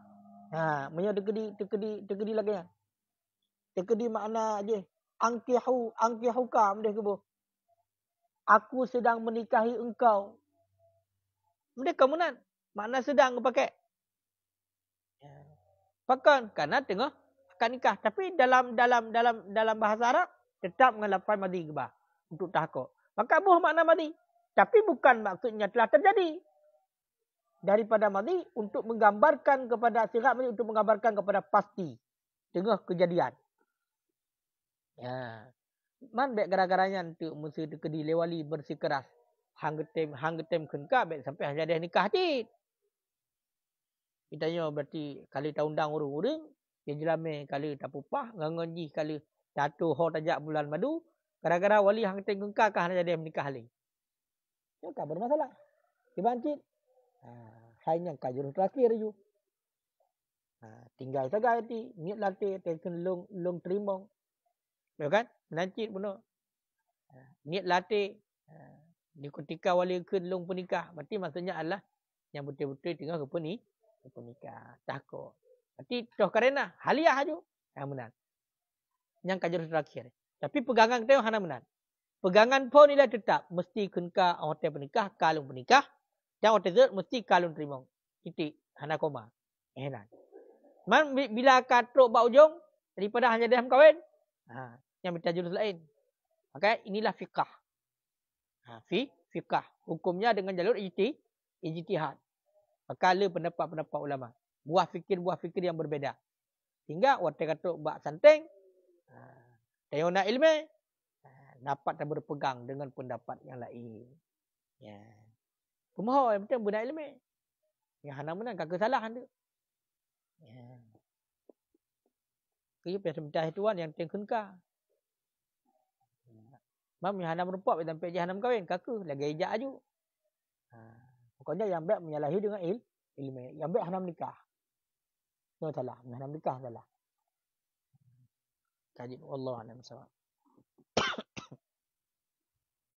Menyo tekedi lagi ya. Tekedi makna aje. Angkihu kam deh ke boh. Aku sedang menikahi engkau. Mereka kemudian makna sedang pakai. Pakan karena tengah akan nikah. Tapi dalam bahasa Arab tetap dengan lafaz madhi gebah untuk tahqiq. Maka buh makna madhi. Tapi bukan maksudnya telah terjadi. Daripada madhi untuk menggambarkan kepada syarat madhi untuk menggambarkan kepada pasti tengah kejadian. Man baik gara-garanya untuk mesti kedi lewali bersikeras. Hang getem kengka baik sampai jadi nikah tit. Kita tanya berarti kali tak undang urung-urung, dia jelame kali tak pupah, ngangonji kali jatuh ho tajak bulan madu, gara-gara wali hang getem kengka kah jadi menikah halih. Ya tak bermasalah. Dibancit. Hanya kajur terakhir ju. Tinggal saja ti niat latih teken long terimong. Ya kan? Menancit bunuh. Niat latih. Di ketika wali kelung pernikah. Berarti maksudnya adalah yang betul-betul tengah ke pernikah. Takut. Berarti toh karena haliah aja. Yang benar. Yang kajar terakhir. Tapi pegangan kita yang hana benar. Pegangan pun nilai tetap. Mesti kenka hotel pernikah. Kalung pernikah. Dan hotel itu mesti kalung terima. Titik. Hana koma. Enak. Man bila katruk bak ujung. Daripada hanya dirham kahwin. Yang minta jurus lain. Maka inilah fiqah. Fiqah. Hukumnya dengan jalur ijtihad. Perkala pendapat-pendapat ulama. Buah fikir yang berbeza. Sehingga waktu kata bak santing. Tayona ilmu. Dapat berpegang dengan pendapat yang lain. Ya. Kumaha yang penting benar ilmu. Yang hana menang kesalahan tu. Ya. Kaya pesan tuan yang tengkunka. Mam yang hana merupak sampai jahanam kahwin kaku lagi ijak aju. Pokoknya yang baik menyalahi dengan ilmu. Yang baik hana menikah. No salah, hana menikah salah. Kaji Allah alam sawab.